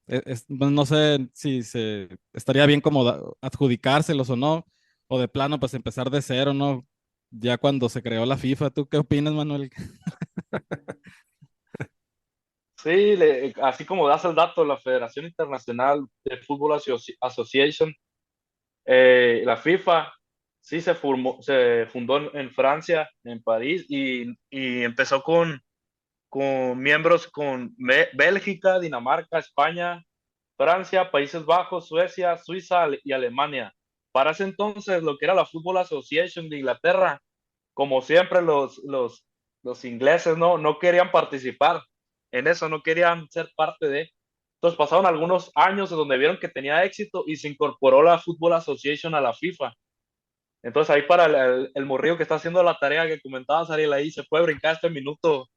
pues, no sé si se estaría bien como adjudicárselos o no, o de plano, pues empezar de cero, ¿no? Ya cuando se creó la FIFA, ¿tú qué opinas, Manuel? Sí, así como das el dato, la Federación Internacional de Fútbol Association, la FIFA, sí se fundó en Francia, en París, y empezó con miembros con Bélgica, Dinamarca, España, Francia, Países Bajos, Suecia, Suiza y Alemania. Para ese entonces, lo que era la Football Association de Inglaterra, como siempre los ingleses no querían participar en eso, no querían ser parte de. Entonces pasaron algunos años donde vieron que tenía éxito y se incorporó la Football Association a la FIFA. Entonces ahí para el morrillo que está haciendo la tarea que comentabas, Ariel, ahí se puede brincar este minuto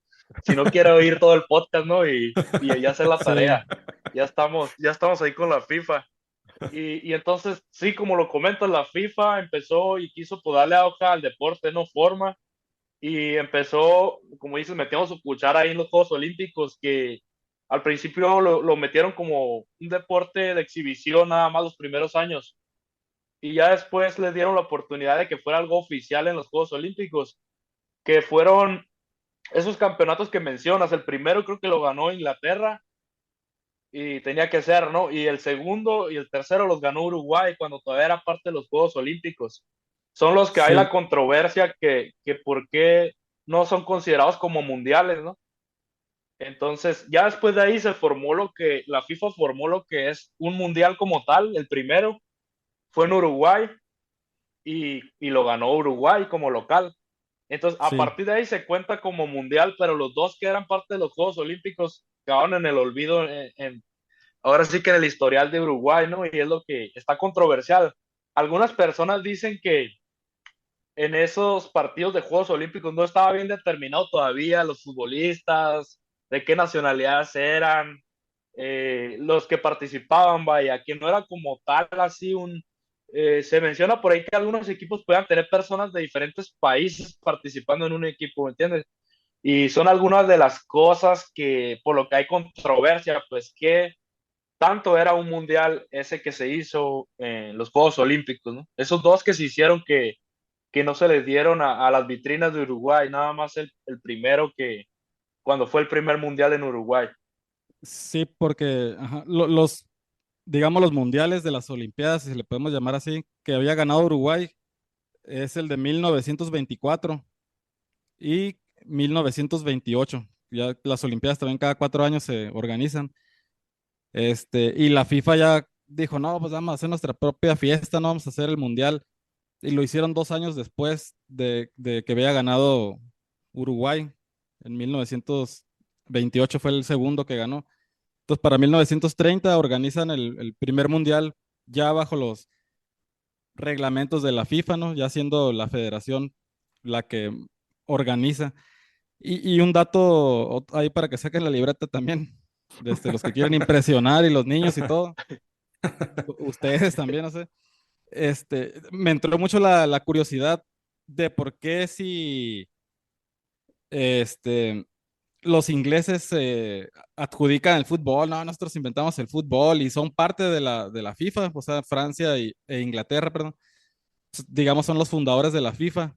si no quiere oír todo el podcast, ¿no? Y ya hacer la Sí, tarea. Ya estamos ahí con la FIFA. Y entonces, sí, como lo comentas, la FIFA empezó y quiso pues, darle hoja al deporte, no forma, y empezó, como dices, metiendo su cuchara ahí en los Juegos Olímpicos, que al principio lo metieron como un deporte de exhibición nada más los primeros años, y ya después les dieron la oportunidad de que fuera algo oficial en los Juegos Olímpicos, que fueron esos campeonatos que mencionas. El primero creo que lo ganó Inglaterra y tenía que ser, ¿no? Y el segundo y el tercero los ganó Uruguay cuando todavía era parte de los Juegos Olímpicos. Son los que hay la sí, controversia que por qué no son considerados como mundiales, ¿no? Entonces, ya después de ahí se formó la FIFA formó lo que es un mundial como tal. El primero fue en Uruguay y lo ganó Uruguay como local. Entonces, a sí, partir de ahí se cuenta como mundial, pero los dos que eran parte de los Juegos Olímpicos quedaron en el olvido ahora sí que en el historial de Uruguay, ¿no? Y es lo que está controversial. Algunas personas dicen que en esos partidos de Juegos Olímpicos no estaba bien determinado todavía los futbolistas, de qué nacionalidades eran, los que participaban, vaya, que no era como tal así se menciona por ahí que algunos equipos puedan tener personas de diferentes países participando en un equipo, ¿me entiendes? Y son algunas de las cosas que, por lo que hay controversia, pues que tanto era un mundial ese que se hizo en los Juegos Olímpicos, ¿no? Esos dos que se hicieron que no se les dieron a las vitrinas de Uruguay, nada más el primero que cuando fue el primer mundial en Uruguay. sí, porque ajá, digamos, los mundiales de las Olimpiadas, si le podemos llamar así, que había ganado Uruguay, es el de 1924 y 1928. Ya las Olimpiadas también cada 4 años se organizan. Y la FIFA ya dijo, no, pues vamos a hacer nuestra propia fiesta, no vamos a hacer el mundial. Y lo hicieron 2 años después de que había ganado Uruguay. En 1928 fue el segundo que ganó. Entonces, para 1930 organizan el primer mundial ya bajo los reglamentos de la FIFA, ¿no? Ya siendo la federación la que organiza. Y un dato ahí para que saquen la libreta también, desde los que quieren impresionar y los niños y todo, ustedes también, no sé. Me entró mucho la curiosidad de por qué si este, los ingleses adjudican el fútbol, no, nosotros inventamos el fútbol y son parte de la FIFA, o sea, Francia e Inglaterra, perdón, digamos, son los fundadores de la FIFA.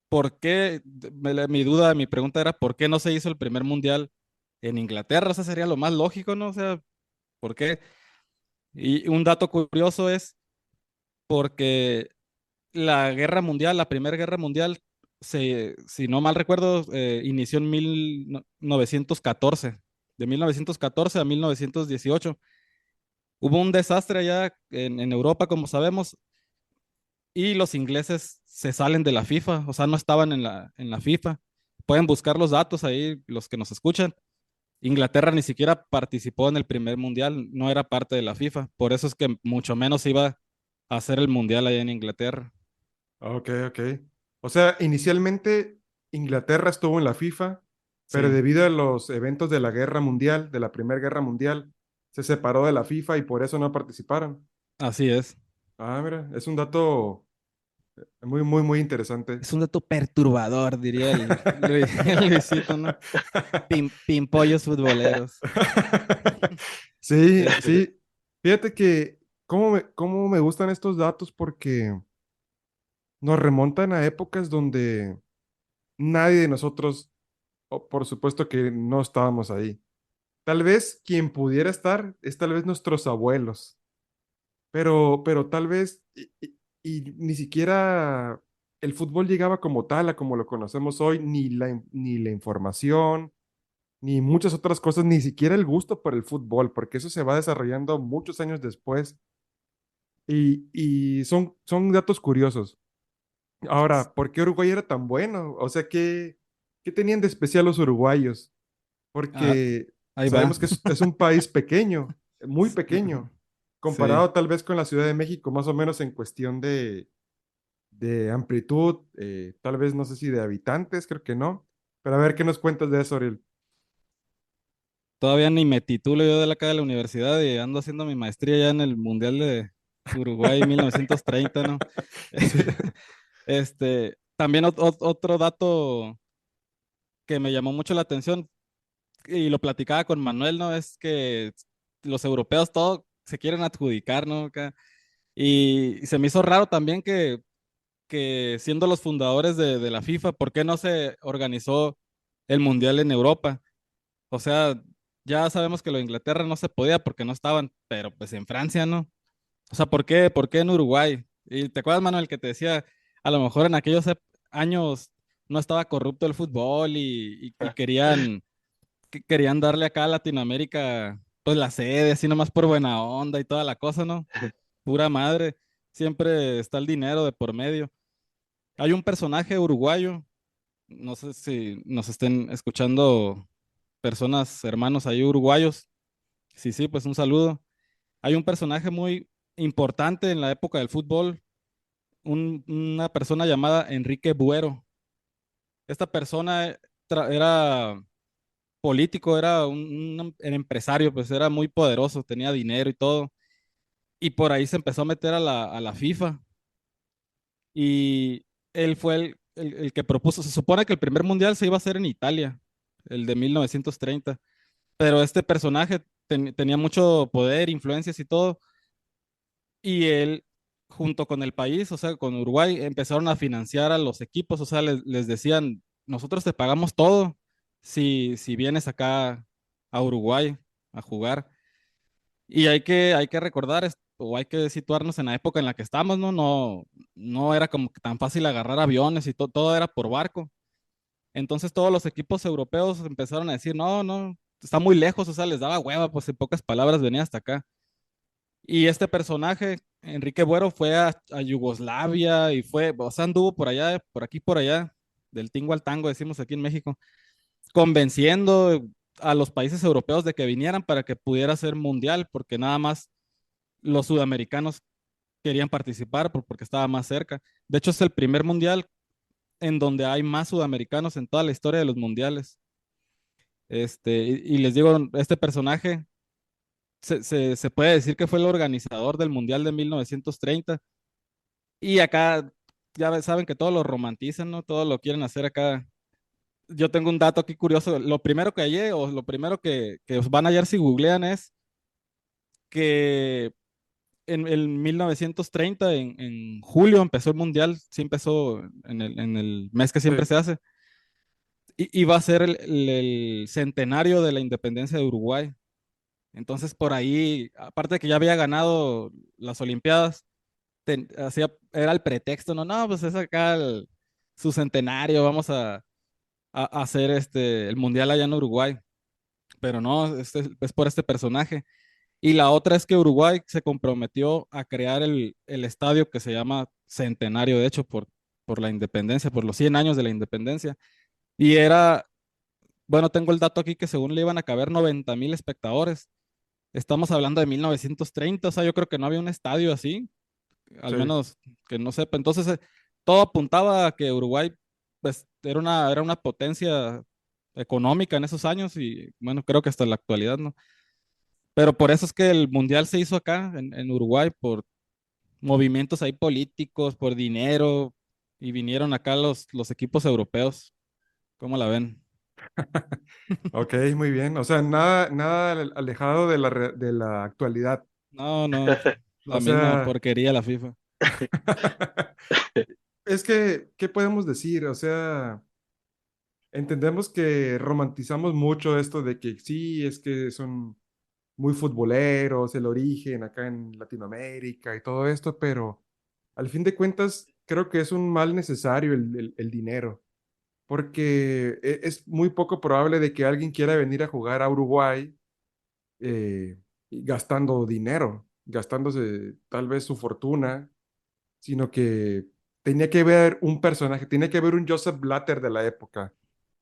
¿Por qué? Mi duda, mi pregunta era, ¿por qué no se hizo el primer mundial en Inglaterra? O sea, sería lo más lógico, ¿no? O sea, ¿por qué? Y un dato curioso es porque la guerra mundial, la primera guerra mundial, si no mal recuerdo, inició en 1914. De 1914 a 1918. Hubo un desastre allá en Europa, como sabemos, y los ingleses se salen de la FIFA, o sea, no estaban en la FIFA. pueden buscar los datos ahí, los que nos escuchan. Inglaterra ni siquiera participó en el primer mundial, no era parte de la FIFA, por eso es que mucho menos iba a hacer el mundial allá en Inglaterra. Ok, ok. O sea, inicialmente Inglaterra estuvo en la FIFA, pero Sí, debido a los eventos de la Guerra Mundial, de la Primera Guerra Mundial, se separó de la FIFA y por eso no participaron. así es. Ah, mira, es un dato muy, muy, muy interesante. Es un dato perturbador, diría el Luisito, ¿no? Pimpollos futboleros. Sí, Este, sí. Fíjate que cómo me gustan estos datos porque nos remontan a épocas donde nadie de nosotros, por supuesto que no estábamos ahí. Tal vez quien pudiera estar es tal vez nuestros abuelos, pero tal vez y ni siquiera el fútbol llegaba como tal, a como lo conocemos hoy, ni la información, ni muchas otras cosas, ni siquiera el gusto por el fútbol, porque eso se va desarrollando muchos años después y son datos curiosos. Ahora, ¿por qué Uruguay era tan bueno? O sea, ¿qué tenían de especial los uruguayos? ah, Porque ahí va. sabemos que es un país pequeño, muy pequeño, Sí. comparado tal vez con la Ciudad de México, más o menos en cuestión de amplitud, tal vez no sé si de habitantes, creo que no. Pero a ver, ¿qué nos cuentas de eso, Ariel? Todavía ni me titulo yo de acá de la universidad y ando haciendo mi maestría ya en el Mundial de Uruguay 1930, ¿no? Sí, También otro dato que me llamó mucho la atención y lo platicaba con Manuel, ¿no? Es que los europeos todo se quieren adjudicar, ¿no? Acá. Y se me hizo raro también que siendo los fundadores de la FIFA, ¿por qué no se organizó el Mundial en Europa? O sea, ya sabemos que lo de Inglaterra no se podía porque no estaban, pero pues en Francia, ¿no? O sea, ¿por qué en Uruguay? Y te acuerdas, Manuel, que te decía, a lo mejor en aquellos años no estaba corrupto el fútbol y querían darle acá a Latinoamérica, pues la sede, así nomás por buena onda y toda la cosa, ¿no? Pura madre, siempre está el dinero de por medio. Hay un personaje uruguayo, no sé si nos estén escuchando personas, hermanos ahí uruguayos. Sí, sí, pues un saludo. Hay un personaje muy importante en la época del fútbol, una persona llamada Enrique Buero. Esta persona era político, era era empresario, pues era muy poderoso, tenía dinero y todo. Y por ahí se empezó a meter a a la FIFA. Y él fue el que propuso, se supone que el primer mundial se iba a hacer en Italia, el de 1930, pero este personaje tenía mucho poder, influencias y todo, y él, junto con el país, o sea, con Uruguay, empezaron a financiar a los equipos, o sea, les decían, nosotros te pagamos todo si vienes acá a Uruguay a jugar. Y hay que recordar o hay que situarnos en la época en la que estamos, ¿no? No era como que tan fácil agarrar aviones y todo era por barco. Entonces todos los equipos europeos empezaron a decir, no, no, está muy lejos, o sea, les daba hueva, pues en pocas palabras venía hasta acá. Y este personaje, Enrique Buero, fue a Yugoslavia y fue, o sea, anduvo por allá, por aquí, por allá, del tingo al tango, decimos aquí en México, convenciendo a los países europeos de que vinieran para que pudiera ser mundial, porque nada más los sudamericanos querían participar porque estaba más cerca. De hecho, es el primer mundial en donde hay más sudamericanos en toda la historia de los mundiales. Y les digo, este personaje se puede decir que fue el organizador del mundial de 1930. Y acá saben que todo lo romantizan, ¿no? Todo lo quieren hacer acá. Yo tengo un dato aquí curioso. Lo primero que hallé, o lo primero que os van a hallar si googlean es que en 1930, en julio, empezó el mundial, sí empezó en el mes que siempre sí, se hace, y va a ser el centenario de la independencia de Uruguay. Entonces, por ahí, aparte de que ya había ganado las Olimpiadas, era el pretexto, no, no, pues es acá su centenario, vamos a hacer el mundial allá en Uruguay. Pero no, es por este personaje. Y la otra es que Uruguay se comprometió a crear el estadio que se llama Centenario, de hecho, por la independencia, por los 100 años de la independencia. Y era, bueno, tengo el dato aquí que según le iban a caber 90,000 espectadores. Estamos hablando de 1930, o sea, yo creo que no había un estadio así, al Sí. menos que no sepa. Entonces, todo apuntaba a que Uruguay, pues, era una potencia económica en esos años y, bueno, creo que hasta la actualidad, ¿no? Pero por eso es que el mundial se hizo acá, en Uruguay, por movimientos ahí políticos, por dinero, y vinieron acá los equipos europeos. ¿Cómo la ven? Ok, muy bien. O sea, nada, nada alejado de de la actualidad. No, no, O la misma sea, porquería la FIFA. es que, ¿qué podemos decir? O sea, entendemos que romantizamos mucho esto de que sí, es que son muy futboleros, el origen acá en Latinoamérica y todo esto, pero al fin de cuentas creo que es un mal necesario el dinero, porque es muy poco probable de que alguien quiera venir a jugar a Uruguay gastando dinero, gastándose tal vez su fortuna, sino que tenía que ver un personaje, tenía que ver un Joseph Blatter de la época,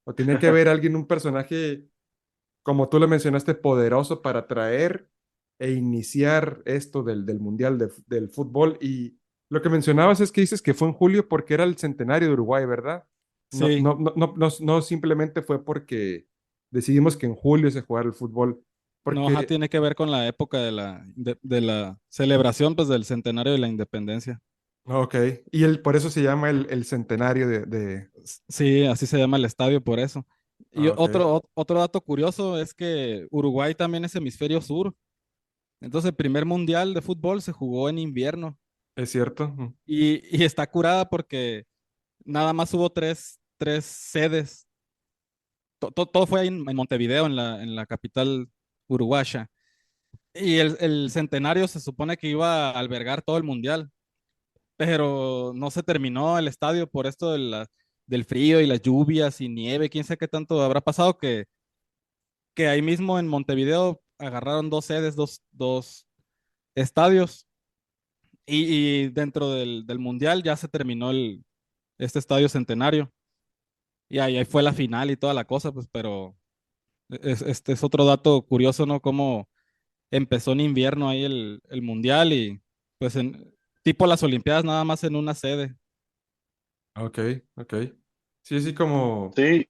o tenía que ver alguien, un personaje, como tú lo mencionaste, poderoso para traer e iniciar esto del Mundial del Fútbol. Y lo que mencionabas es que dices que fue en julio porque era el centenario de Uruguay, ¿verdad? No, Sí, no, no, no, no, no simplemente fue porque decidimos que en julio se jugara el fútbol, no, ajá, porque tiene que ver con la época de la celebración, pues, del centenario de la independencia. ok, y por eso se llama el centenario Sí, así se llama el estadio por eso. Y Ok, otro dato curioso es que Uruguay también es hemisferio sur. Entonces el primer mundial de fútbol se jugó en invierno es cierto. y está curada porque nada más hubo tres sedes. Todo fue ahí en Montevideo, en la capital uruguaya. Y el centenario se supone que iba a albergar todo el mundial, pero no se terminó el estadio por esto del frío y las lluvias y nieve. Quién sabe qué tanto habrá pasado que ahí mismo en Montevideo agarraron dos sedes, dos estadios. Y dentro del mundial ya se terminó este estadio centenario. Y ahí fue la final y toda la cosa, pues, pero este es otro dato curioso, ¿no? Cómo empezó en invierno ahí el mundial y pues tipo las Olimpiadas nada más en una sede. Ok, ok. Sí, así como... Sí,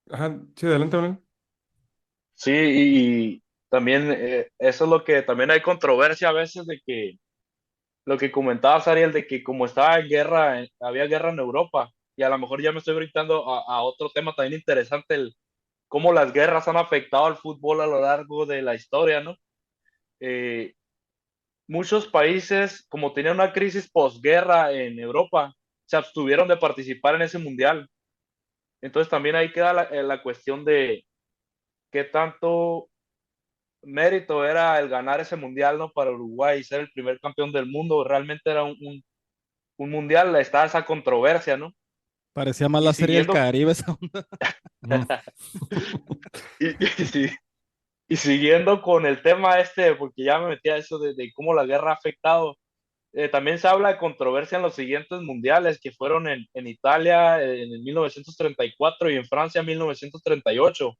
Ajá, sí, adelante, Manuel. sí, y también eso es lo que también hay controversia a veces de que lo que comentabas, Ariel, de que como estaba en guerra, había guerra en Europa, y a lo mejor ya me estoy brincando a otro tema también interesante, cómo las guerras han afectado al fútbol a lo largo de la historia, ¿no? Eh, Muchos países, como tenían una crisis posguerra en Europa, se abstuvieron de participar en ese mundial. Entonces también ahí queda la cuestión de qué tanto mérito era el ganar ese mundial, ¿no? Para Uruguay y ser el primer campeón del mundo. Realmente era un mundial, está esa controversia, ¿no? Parecía más Y la serie del siguiendo, Caribe esa onda. Mm. sí, y siguiendo con el tema este, porque ya me metí a eso de cómo la guerra ha afectado. También se habla de controversia en los siguientes mundiales que fueron en Italia en el 1934 y en Francia en 1938,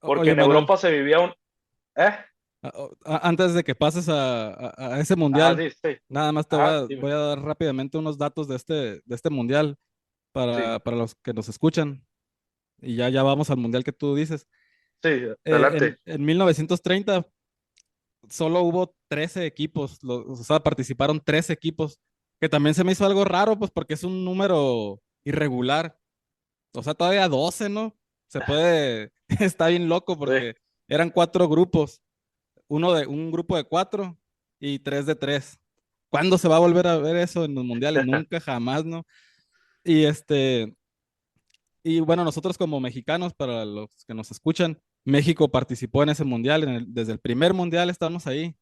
porque Oye, en Manuel, Europa se vivía un... ¿Eh? antes de que pases a ese Ah, mundial, sí, sí. nada más te voy Ajá, a, dime. voy a dar rápidamente unos datos de este mundial Sí, para los que nos escuchan. Y ya vamos al mundial que tú dices. sí, En, adelante. en 1930 solo hubo 13 equipos, o sea, participaron 13 equipos, que también se me hizo algo raro, pues porque es un número irregular. O sea, todavía 12, ¿no? Se puede, está bien loco Sí. porque eran cuatro grupos, un grupo de cuatro y tres de tres. ¿Cuándo se va a volver a ver eso en los mundiales? Nunca, jamás, ¿no? Y y bueno, nosotros como mexicanos, para los que nos escuchan, México participó en ese mundial, desde el primer mundial estamos ahí.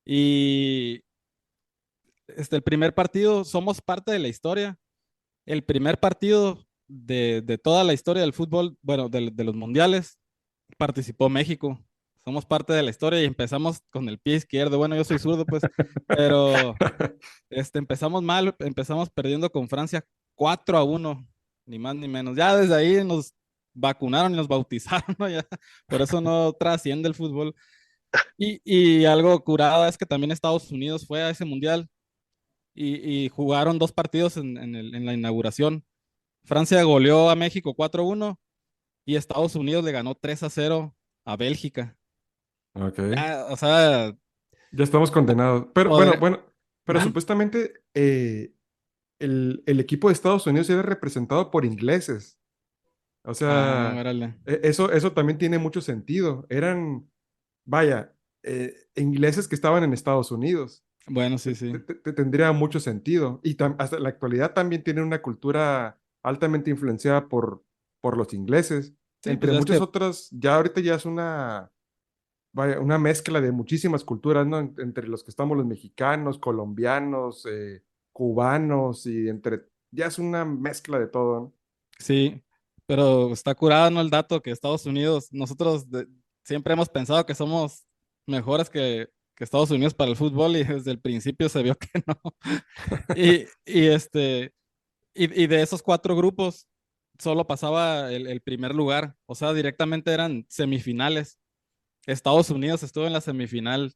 Y el primer partido, somos parte de la historia. El primer partido de toda la historia del fútbol, bueno, de los mundiales, participó México. Somos parte de la historia y empezamos con el pie izquierdo. Bueno, yo soy zurdo, pues, pero empezamos mal, empezamos perdiendo con Francia 4-1, ni más ni menos. Ya desde ahí vacunaron y nos bautizaron, ¿no? Ya, por eso no trasciende el fútbol. Y algo curado es que también Estados Unidos fue a ese mundial y jugaron 2 partidos en la inauguración. Francia goleó a México 4-1 y Estados Unidos le ganó 3-0 a Bélgica. Ok. Ya, o sea, Ya estamos condenados. Pero bueno, podría- bueno, pero ajá. supuestamente el equipo de Estados Unidos era representado por ingleses. O Ah, sea, órale. eso también tiene mucho sentido. Eran, vaya, ingleses que estaban en Estados Unidos. Bueno, sí, sí. Tendría mucho sentido. Y hasta la actualidad también tiene una cultura altamente influenciada por los ingleses. Sí, pues Entre ya es muchas que, otras, ya ahorita ya es una, vaya, una mezcla de muchísimas culturas, ¿no? Entre los que estamos los mexicanos, colombianos, cubanos y ya es una mezcla de todo, ¿no? sí, pero está curado, ¿no? El dato que Estados Unidos, nosotros siempre hemos pensado que somos mejores que Estados Unidos para el fútbol y desde el principio se vio que no. Y de esos 4 grupos, solo pasaba el primer lugar, o sea, directamente eran semifinales. Estados Unidos estuvo en la semifinal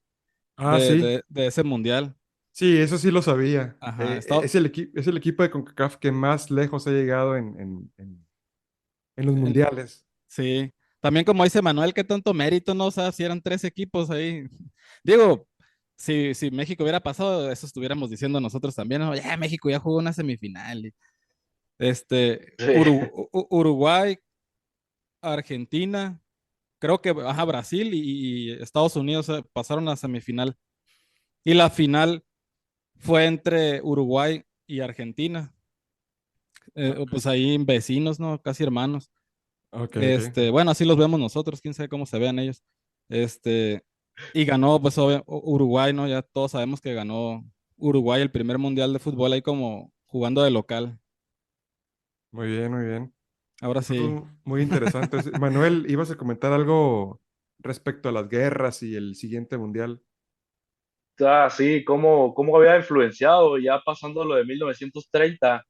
Ah, sí, de ese mundial. sí, eso sí lo sabía. Ajá, Es el equipo de CONCACAF que más lejos ha llegado en los en- mundiales. sí. También como dice Manuel, qué tanto mérito, ¿no? O sea, si eran 3 equipos ahí. Digo, si México hubiera pasado, eso estuviéramos diciendo nosotros también, ¿no? Ya México ya jugó una semifinal. Sí. Uruguay, Argentina, creo que, ajá, Brasil y Estados Unidos pasaron a semifinal. Y la final fue entre Uruguay y Argentina. Pues ahí vecinos, ¿no? Casi hermanos. Ok, ok. Bueno, así los vemos nosotros, quién sabe cómo se vean ellos. Este, y ganó, pues, Uruguay, ¿no? Ya todos sabemos que ganó Uruguay el primer mundial de fútbol ahí como jugando de local. Muy bien, muy bien. Ahora sí. Muy interesante. Sí, Manuel, ibas a comentar algo respecto a las guerras y el siguiente mundial. Sí, cómo había influenciado, ya pasando lo de 1930.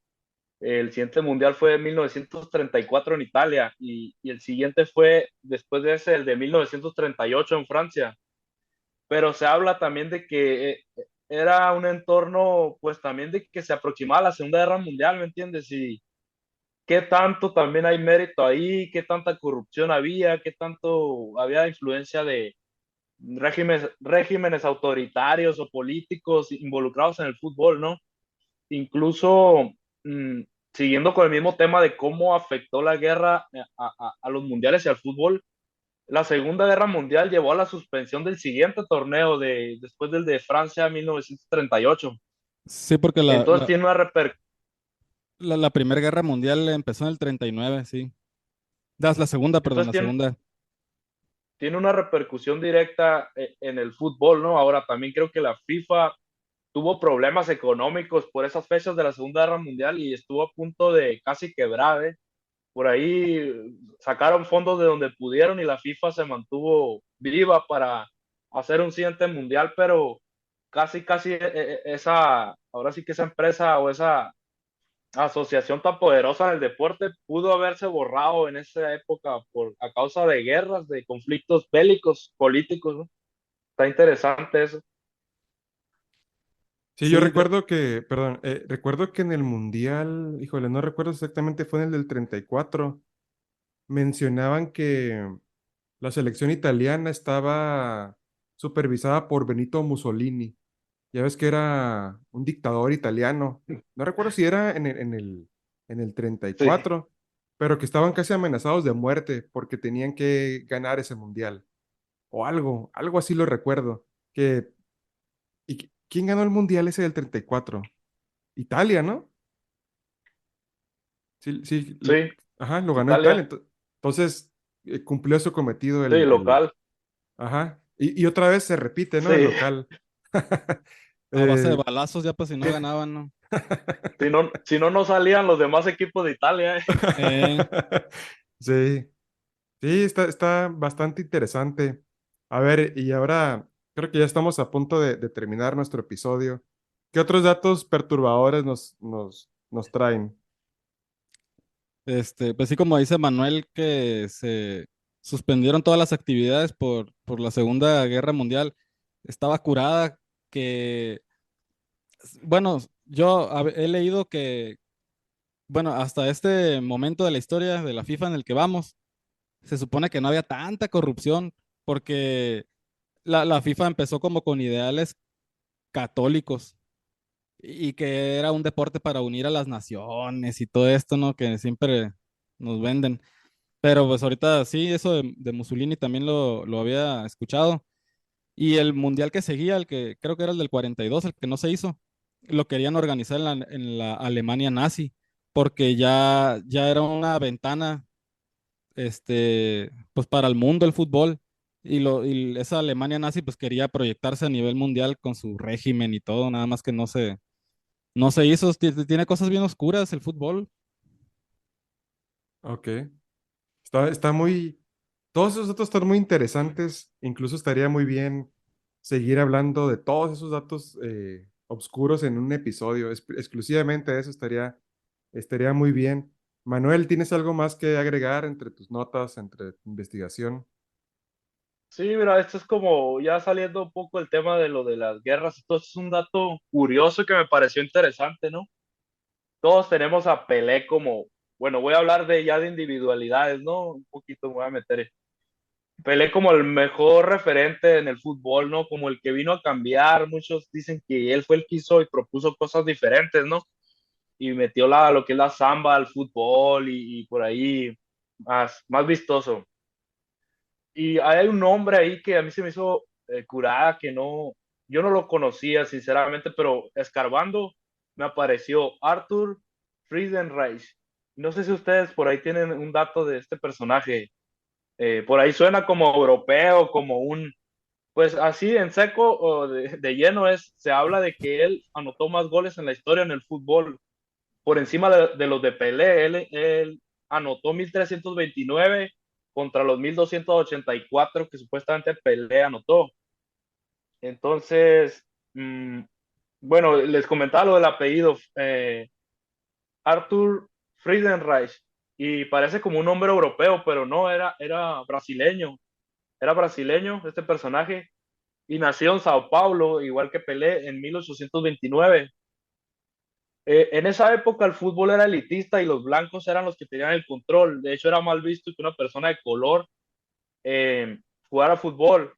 El siguiente mundial fue en 1934 en Italia y el siguiente fue después de ese, el de 1938 en Francia. Pero se habla también de que era un entorno, pues también de que se aproximaba a la Segunda Guerra Mundial, ¿me entiendes? Y qué tanto también hay mérito ahí, qué tanta corrupción había, qué tanto había influencia de regímenes autoritarios o políticos involucrados en el fútbol, ¿no? Incluso mmm, siguiendo con el mismo tema de cómo afectó la guerra a los mundiales y al fútbol, la Segunda Guerra Mundial llevó a la suspensión del siguiente torneo después del de Francia 1938. Sí, porque Entonces tiene una la Primera Guerra Mundial empezó en el 39, sí. La segunda, perdón, entonces la segunda. tiene una repercusión directa en el fútbol, ¿no? Ahora también creo que la FIFA tuvo problemas económicos por esas fechas de la Segunda Guerra Mundial y estuvo a punto de casi quebrar, ¿eh? Por ahí sacaron fondos de donde pudieron y la FIFA se mantuvo viva para hacer un siguiente mundial, pero casi ahora sí que esa empresa o esa asociación tan poderosa en el deporte pudo haberse borrado en esa época a causa de guerras, de conflictos bélicos, políticos, ¿no? Está interesante eso. Sí, yo Sí, recuerdo que, perdón, recuerdo que en el mundial, híjole, no recuerdo exactamente, fue en el del 34, mencionaban que la selección italiana estaba supervisada por Benito Mussolini. Ya ves que era un dictador italiano. No recuerdo si era en el Sí, 34, pero que estaban casi amenazados de muerte porque tenían que ganar ese mundial. O algo así lo recuerdo. ¿Quién ganó el mundial ese del 34? Italia, ¿no? Sí, sí, sí, ajá, lo ganó Italia. Italia, Entonces, cumplió su cometido sí, local, ajá. Y otra vez se repite, ¿no? El sí. local. a base de Eh, balazos ya pues si no ganaban, ¿no? Si no, no salían los demás equipos de Italia, ¿eh? Eh, Sí, sí, está bastante interesante. A ver, y ahora creo que ya estamos a punto de terminar nuestro episodio. ¿Qué otros datos perturbadores nos traen? Pues sí, como dice Manuel, que se suspendieron todas las actividades por la Segunda Guerra Mundial. Estaba curada que, bueno, he leído que, bueno, hasta este momento de la historia de la FIFA en el que vamos, se supone que no había tanta corrupción porque la FIFA empezó como con ideales católicos y que era un deporte para unir a las naciones y todo esto, ¿no? Que siempre nos venden. Pero pues ahorita sí, eso de Mussolini también lo había escuchado. Y el mundial que seguía, el que creo que era el del 42, el que no se hizo, lo querían organizar en la Alemania nazi, porque ya era una ventana, pues para el mundo el fútbol. Y esa Alemania nazi pues quería proyectarse a nivel mundial con su régimen y todo, nada más que no se hizo. Tiene cosas bien oscuras el fútbol. Ok. Está muy... Todos esos datos están muy interesantes. Incluso estaría muy bien seguir hablando de todos esos datos obscuros en un episodio. Exclusivamente de eso estaría muy bien. Manuel, ¿tienes algo más que agregar entre tus notas, entre tu investigación? Sí, mira, esto es como ya saliendo un poco el tema de lo de las guerras. Esto es un dato curioso que me pareció interesante, ¿no? Todos tenemos a Pelé como, bueno, voy a hablar de ya de individualidades, ¿no? Un poquito me voy a meter. Pelé como el mejor referente en el fútbol, ¿no? Como el que vino a cambiar. Muchos dicen que él fue el que hizo y propuso cosas diferentes, ¿no? Y metió lo que es la samba al fútbol y por ahí más vistoso. Y hay un nombre ahí que a mí se me hizo curada, que no, yo no lo conocía sinceramente, pero escarbando me apareció Arthur Friedenreich. No sé si ustedes por ahí tienen un dato de este personaje. Por ahí suena como europeo, como pues así en seco o de lleno se habla de que él anotó más goles en la historia en el fútbol, por encima de los de Pelé. Él anotó 1.329 contra los 1.284 que supuestamente Pelé anotó. Entonces, bueno, les comentaba lo del apellido, Arthur Friedenreich, y parece como un nombre europeo, pero no, era brasileño este personaje, y nació en Sao Paulo, igual que Pelé, en 1829. En esa época el fútbol era elitista y los blancos eran los que tenían el control. De hecho, era mal visto que una persona de color eh, jugara fútbol.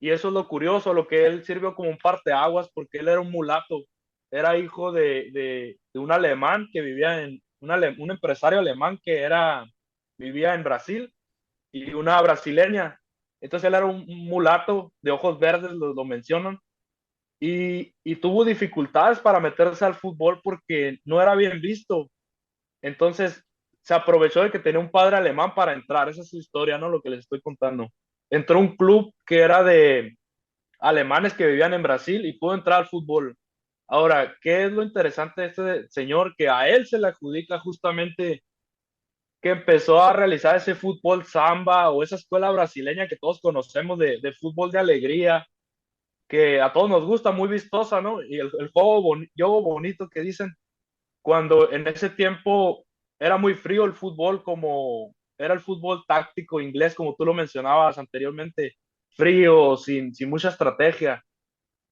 Y eso es lo curioso, lo que él sirvió como un parteaguas, porque él era un mulato. Era hijo de un alemán que vivía un empresario alemán que vivía en Brasil, y una brasileña. Entonces él era un mulato de ojos verdes, lo mencionan, y tuvo dificultades para meterse al fútbol porque no era bien visto. Entonces se aprovechó de que tenía un padre alemán para entrar. Esa es su historia, ¿no? Lo que les estoy contando. Entró a un club que era de alemanes que vivían en Brasil y pudo entrar al fútbol. Ahora, ¿qué es lo interesante de este señor? Que a él se le adjudica justamente que empezó a realizar ese fútbol samba o esa escuela brasileña que todos conocemos de fútbol de alegría, que a todos nos gusta, muy vistosa, ¿no? Y el juego bonito que dicen, cuando en ese tiempo era muy frío el fútbol, como era el fútbol táctico inglés, como tú lo mencionabas anteriormente, frío, sin mucha estrategia.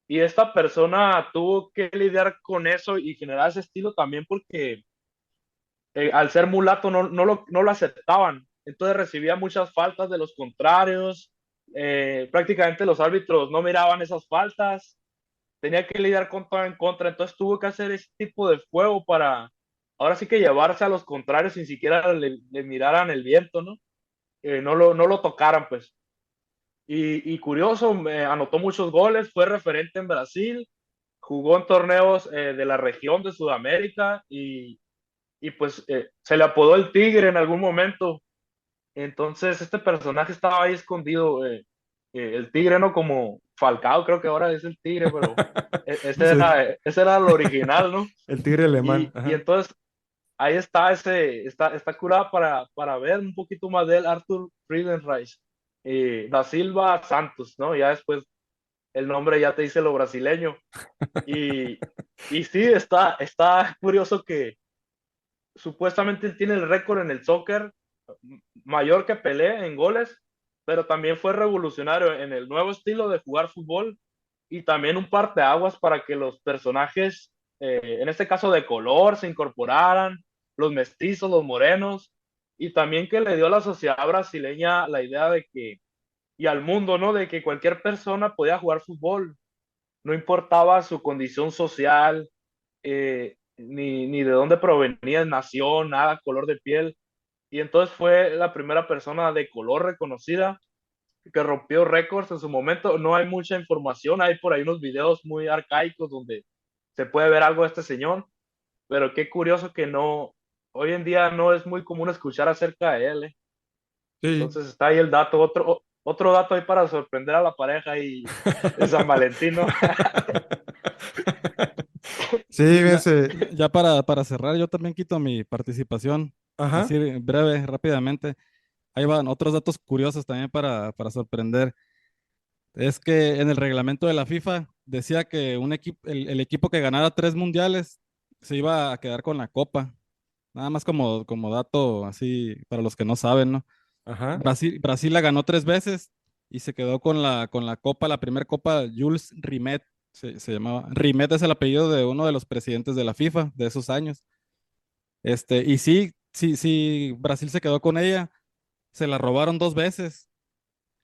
Y esta persona tuvo que lidiar con eso y generar ese estilo también porque al ser mulato no lo aceptaban. Entonces recibía muchas faltas de los contrarios. Prácticamente los árbitros no miraban esas faltas, tenía que lidiar con todo en contra, entonces tuvo que hacer ese tipo de juego para ahora sí que llevarse a los contrarios sin siquiera le miraran el viento, ¿no? No lo tocaran, pues. Y curioso, anotó muchos goles, fue referente en Brasil, jugó en torneos de la región de Sudamérica y pues se le apodó el Tigre en algún momento. Entonces este personaje estaba ahí escondido, el Tigre, no como Falcao, creo que ahora es el Tigre, pero ese Sí, era, ese era el original, ¿no? el tigre alemán. Y Ajá. entonces ahí está curada para ver un poquito más de él, Arthur Friedenreich, Da Silva Santos, ¿no? Ya después el nombre ya te dice lo brasileño. Y, y sí, está curioso que supuestamente él tiene el récord en el soccer mayor que Pelé en goles, pero también fue revolucionario en el nuevo estilo de jugar fútbol y también un parteaguas para que los personajes, en este caso de color, se incorporaran, los mestizos, los morenos, y también que le dio a la sociedad brasileña la idea de que, y al mundo, ¿no? De que cualquier persona podía jugar fútbol, no importaba su condición social, ni de dónde provenía, nación, nada, color de piel. Y entonces fue la primera persona de color reconocida que rompió récords en su momento. No hay mucha información, hay por ahí unos videos muy arcaicos donde se puede ver algo de este señor, pero qué curioso que no, hoy en día no es muy común escuchar acerca de él. Sí. Entonces está ahí el dato, otro dato ahí para sorprender a la pareja y de San Valentín, ¿no? Sí, Ya, fíjense. ya para cerrar, yo también quito mi participación, Ajá, así breve, rápidamente. Ahí van otros datos curiosos también para sorprender. Es que en el reglamento de la FIFA decía que el equipo que ganara 3 mundiales se iba a quedar con la copa. Nada más como dato así para los que no saben, ¿no? ajá. Brasil la ganó 3 veces y se quedó con la copa, la primera copa, Jules Rimet, se llamaba. Rimet es el apellido de uno de los presidentes de la FIFA de esos años. Y sí, sí, sí, Brasil se quedó con ella, se la robaron 2 veces,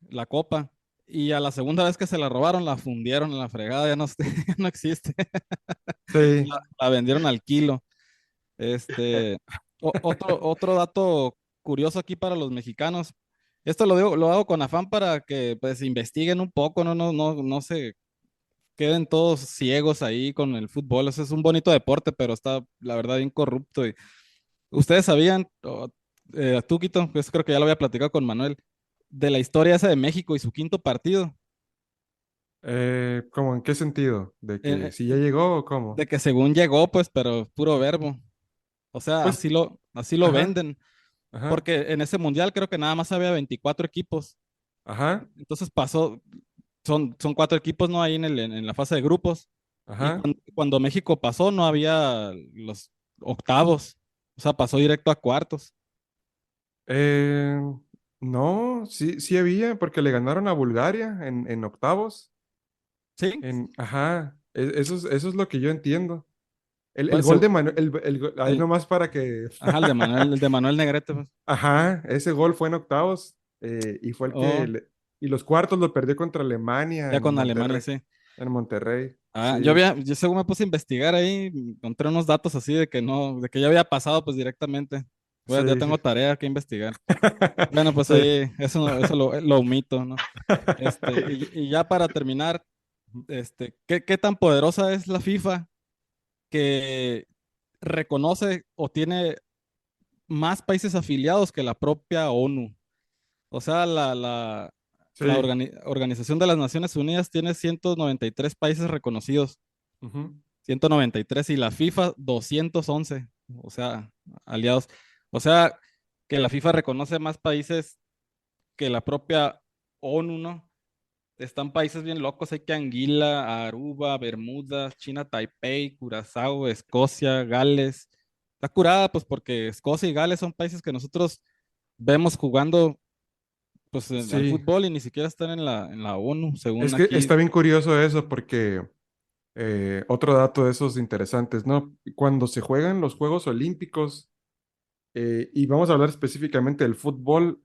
la copa. Y a la segunda vez que se la robaron, la fundieron en la fregada, ya no, ya no existe. Sí. La vendieron al kilo. Este, otro dato curioso aquí para los mexicanos. Esto lo hago con afán para que pues investiguen un poco, no se queden todos ciegos ahí con el fútbol. Ese es un bonito deporte, pero está, la verdad, bien corrupto. Y ustedes sabían, tú, Quito, pues creo que ya lo había platicado con Manuel, de la historia esa de México y su quinto partido. ¿Cómo en qué sentido? ¿De que Eh, si ya llegó o cómo? de que según llegó, pues, pero puro verbo. O sea, Pues, así lo ajá, venden. ajá, Porque en ese mundial creo que nada más había 24 equipos. ajá, Entonces son 4 equipos, ¿no? Ahí en la fase de grupos. Y ajá. cuando México pasó, no había los octavos. O sea, pasó directo a cuartos. Eh, no, sí, sí había, porque le ganaron a Bulgaria en octavos. Sí, Ajá, eso es lo que yo entiendo. El pues gol de Manuel, ahí el, nomás para que, ajá, el de Manuel Negrete, pues. ajá, ese gol fue en octavos y fue el Oh, y los cuartos lo perdió contra Alemania ya con Alemania, sí. En Monterrey, Ah, sí. yo según me puse a investigar ahí, encontré unos datos así de que no, de que ya había pasado pues directamente. Pues ya Sí, sí. tengo tarea que investigar. Bueno, pues Sí. ahí, eso lo omito, ¿no? Y ya para terminar, ¿qué tan poderosa es la FIFA que reconoce o tiene más países afiliados que la propia ONU? O sea, la Sí. Organización de las Naciones Unidas tiene 193 países reconocidos, Ujú. 193, y la FIFA 211, o sea, aliados. O sea, que la FIFA reconoce más países que la propia ONU, ¿no? Están países bien locos, hay que Anguila, Aruba, Bermudas, China, Taipei, Curazao, Escocia, Gales. Está curada, pues porque Escocia y Gales son países que nosotros vemos jugando pues al Sí. fútbol y ni siquiera están en la ONU, según Es que aquí. está bien curioso eso porque otro dato de esos interesantes, ¿no? Cuando se juegan los Juegos Olímpicos, y vamos a hablar específicamente del fútbol,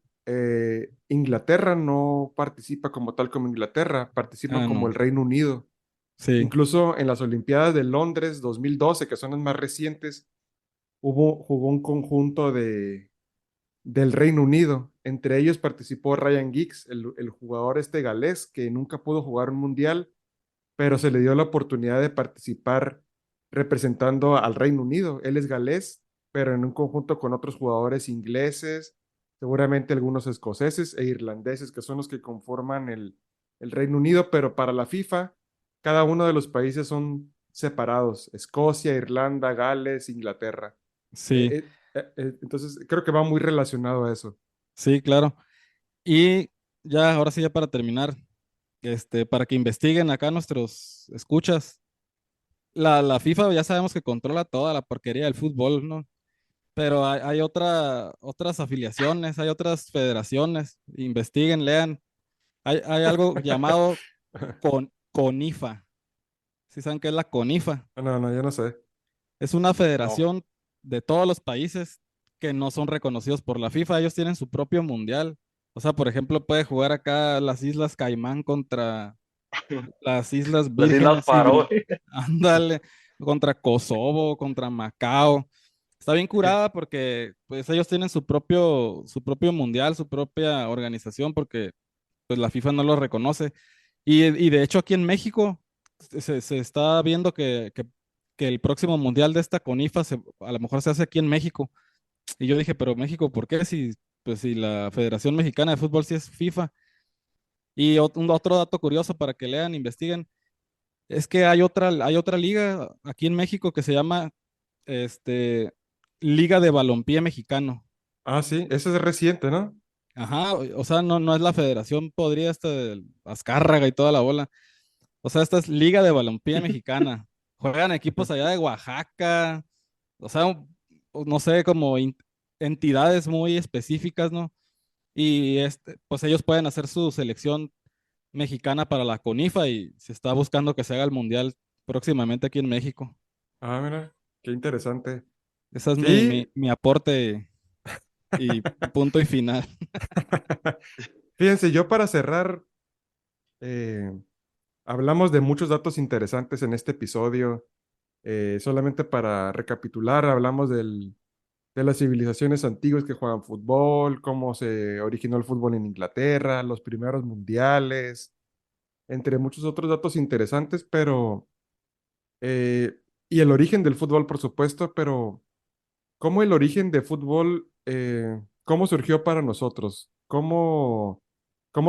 Inglaterra no participa como tal como Inglaterra, participa Ah, como no. el Reino Unido. Sí, Incluso en las Olimpiadas de Londres 2012, que son las más recientes, jugó un conjunto del Reino Unido. Entre ellos participó Ryan Giggs, el jugador este galés que nunca pudo jugar un mundial, pero se le dio la oportunidad de participar representando al Reino Unido. Él es galés, pero en un conjunto con otros jugadores ingleses, seguramente algunos escoceses e irlandeses, que son los que conforman el Reino Unido, pero para la FIFA, cada uno de los países son separados: Escocia, Irlanda, Gales, Inglaterra. sí, Entonces, creo que va muy relacionado a eso. sí, claro. Y ya, ahora sí, ya para terminar, para que investiguen acá nuestros escuchas, la FIFA ya sabemos que controla toda la porquería del fútbol, ¿no? pero hay otras afiliaciones, hay otras federaciones. Investiguen, lean. Hay algo llamado CONIFA. ¿Sí saben qué es la CONIFA? No, no, yo no sé. Es una No. federación de todos los países que no son reconocidos por la FIFA. Ellos tienen su propio mundial. O sea, por ejemplo, puede jugar acá las Islas Caimán contra las Islas Las Islas Vírgenes y Faroe. ándale, contra Kosovo, contra Macao. Está bien curada porque pues ellos tienen su propio mundial, su propia organización, porque pues la FIFA no lo reconoce. Y de hecho aquí en México se está viendo que el próximo mundial de esta CONIFA a lo mejor se hace aquí en México. Y yo dije, pero México, ¿por qué? Si la Federación Mexicana de Fútbol sí es FIFA. Y otro dato curioso para que lean, investiguen, es que hay otra liga aquí en México que se llama este, Liga de Balompié Mexicano. Ah, sí, ese es reciente, ¿no? Ajá, o sea, no es la federación, podría esta de Azcárraga y toda la bola. O sea, esta es Liga de Balompié Mexicana. Juegan equipos allá de Oaxaca, o sea, no sé, como entidades muy específicas, ¿no? Y pues ellos pueden hacer su selección mexicana para la CONIFA y se está buscando que se haga el mundial próximamente aquí en México. Ah, mira, qué interesante. Ese es mi, Sí, mi, mi aporte y punto y final. fíjense, yo para cerrar, eh, hablamos de muchos datos interesantes en este episodio. Solamente para recapitular, hablamos de las civilizaciones antiguas que juegan fútbol, cómo se originó el fútbol en Inglaterra, los primeros mundiales, entre muchos otros datos interesantes, pero, y el origen del fútbol, por supuesto, pero ¿cómo el origen de fútbol, cómo surgió para nosotros? ¿Cómo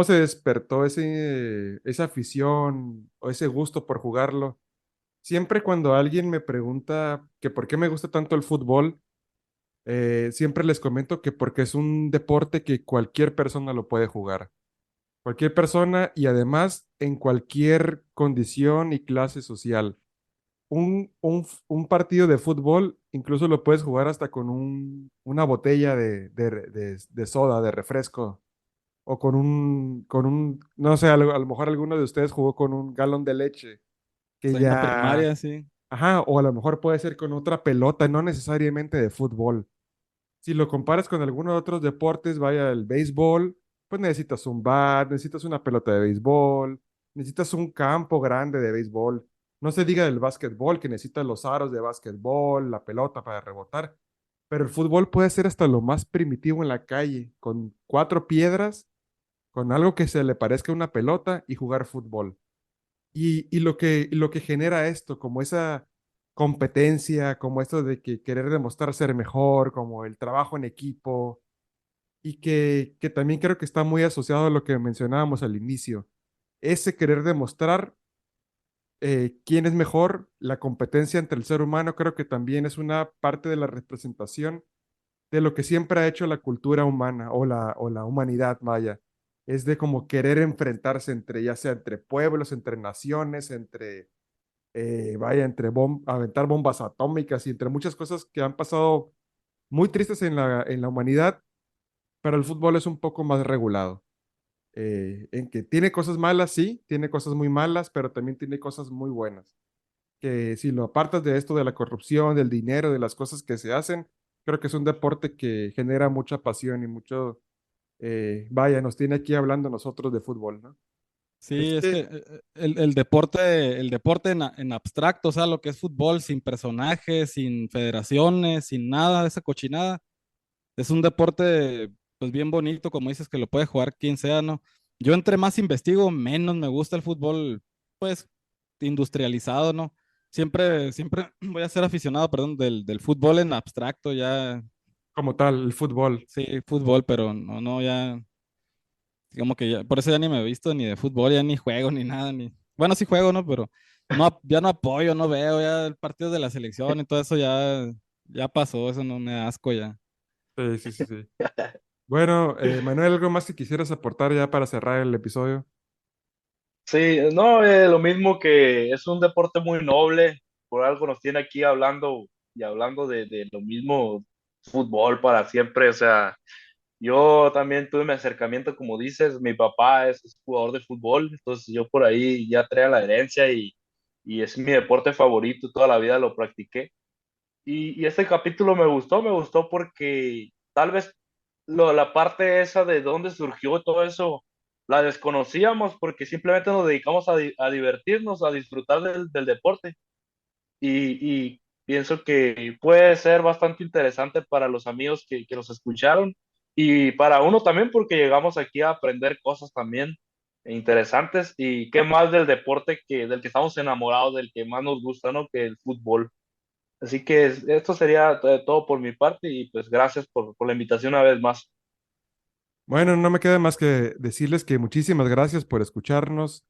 se despertó esa afición o ese gusto por jugarlo? Siempre cuando alguien me pregunta que por qué me gusta tanto el fútbol, siempre les comento que porque es un deporte que cualquier persona lo puede jugar. Cualquier persona y además en cualquier condición y clase social. Un partido de fútbol incluso lo puedes jugar hasta con una botella de soda, de refresco, o no sé, a lo mejor alguno de ustedes jugó con un galón de leche, que En la ya, primaria, sí. ajá, o a lo mejor puede ser con otra pelota, no necesariamente de fútbol. Si lo comparas con algunos otros deportes, vaya el béisbol, pues necesitas un bat, necesitas una pelota de béisbol, necesitas un campo grande de béisbol. No se diga del básquetbol, que necesitas los aros de básquetbol, la pelota para rebotar, pero el fútbol puede ser hasta lo más primitivo en la calle, con cuatro piedras, con algo que se le parezca a una pelota y jugar fútbol. Y lo que genera esto, como esa competencia, como esto de que querer demostrar ser mejor, como el trabajo en equipo, y que también creo que está muy asociado a lo que mencionábamos al inicio, ese querer demostrar quién es mejor, la competencia entre el ser humano, creo que también es una parte de la representación de lo que siempre ha hecho la cultura humana o la humanidad maya. Es de como querer enfrentarse entre, ya sea entre pueblos, entre naciones, vaya, aventar bombas atómicas y entre muchas cosas que han pasado muy tristes en la humanidad, pero el fútbol es un poco más regulado. En que tiene cosas malas, sí, tiene cosas muy malas, pero también tiene cosas muy buenas. Que si lo apartas de esto de la corrupción, del dinero, de las cosas que se hacen, creo que es un deporte que genera mucha pasión y mucho, vaya, nos tiene aquí hablando nosotros de fútbol, ¿no? Sí, es que Este, el deporte en abstracto, o sea, lo que es fútbol, sin personajes, sin federaciones, sin nada de esa cochinada, es un deporte pues bien bonito, como dices, que lo puede jugar quien sea, ¿no? Yo entre más investigo, menos me gusta el fútbol, pues, industrializado, ¿no? Siempre voy a ser aficionado, perdón, del fútbol en abstracto, ya, como tal, el fútbol. sí, fútbol, pero no, ya, como que ya, por eso ya ni me he visto ni de fútbol, ya ni juego, ni nada, bueno, sí juego, ¿no? Pero ya no apoyo, no veo, ya el partido de la selección y todo eso ya pasó, eso no me da asco ya. Sí, sí, sí, sí. Bueno, Manuel, ¿algo más que quisieras aportar ya para cerrar el episodio? Sí, no, lo mismo que es un deporte muy noble, por algo nos tiene aquí hablando y hablando de lo mismo, fútbol para siempre. O sea, yo también tuve mi acercamiento, como dices, mi papá es jugador de fútbol, entonces yo por ahí ya traía la herencia y es mi deporte favorito, toda la vida lo practiqué. Y este capítulo me gustó porque tal vez la parte esa de dónde surgió todo eso la desconocíamos porque simplemente nos dedicamos a divertirnos, a disfrutar del deporte. Y pienso que puede ser bastante interesante para los amigos que nos escucharon y para uno también porque llegamos aquí a aprender cosas también interesantes y qué más del deporte del que estamos enamorados, del que más nos gusta, ¿no? Que el fútbol. Así que esto sería todo por mi parte y pues gracias por la invitación una vez más. Bueno, no me queda más que decirles que muchísimas gracias por escucharnos.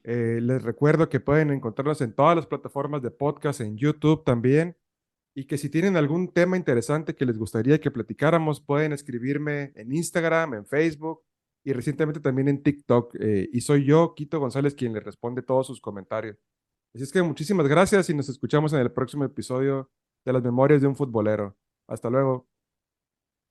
Les recuerdo que pueden encontrarnos en todas las plataformas de podcast, en YouTube también, y que si tienen algún tema interesante que les gustaría que platicáramos, pueden escribirme en Instagram, en Facebook y recientemente también en TikTok. Y soy yo, Quito González, quien les responde todos sus comentarios. Así es que muchísimas gracias y nos escuchamos en el próximo episodio de Las Memorias de un Futbolero. Hasta luego.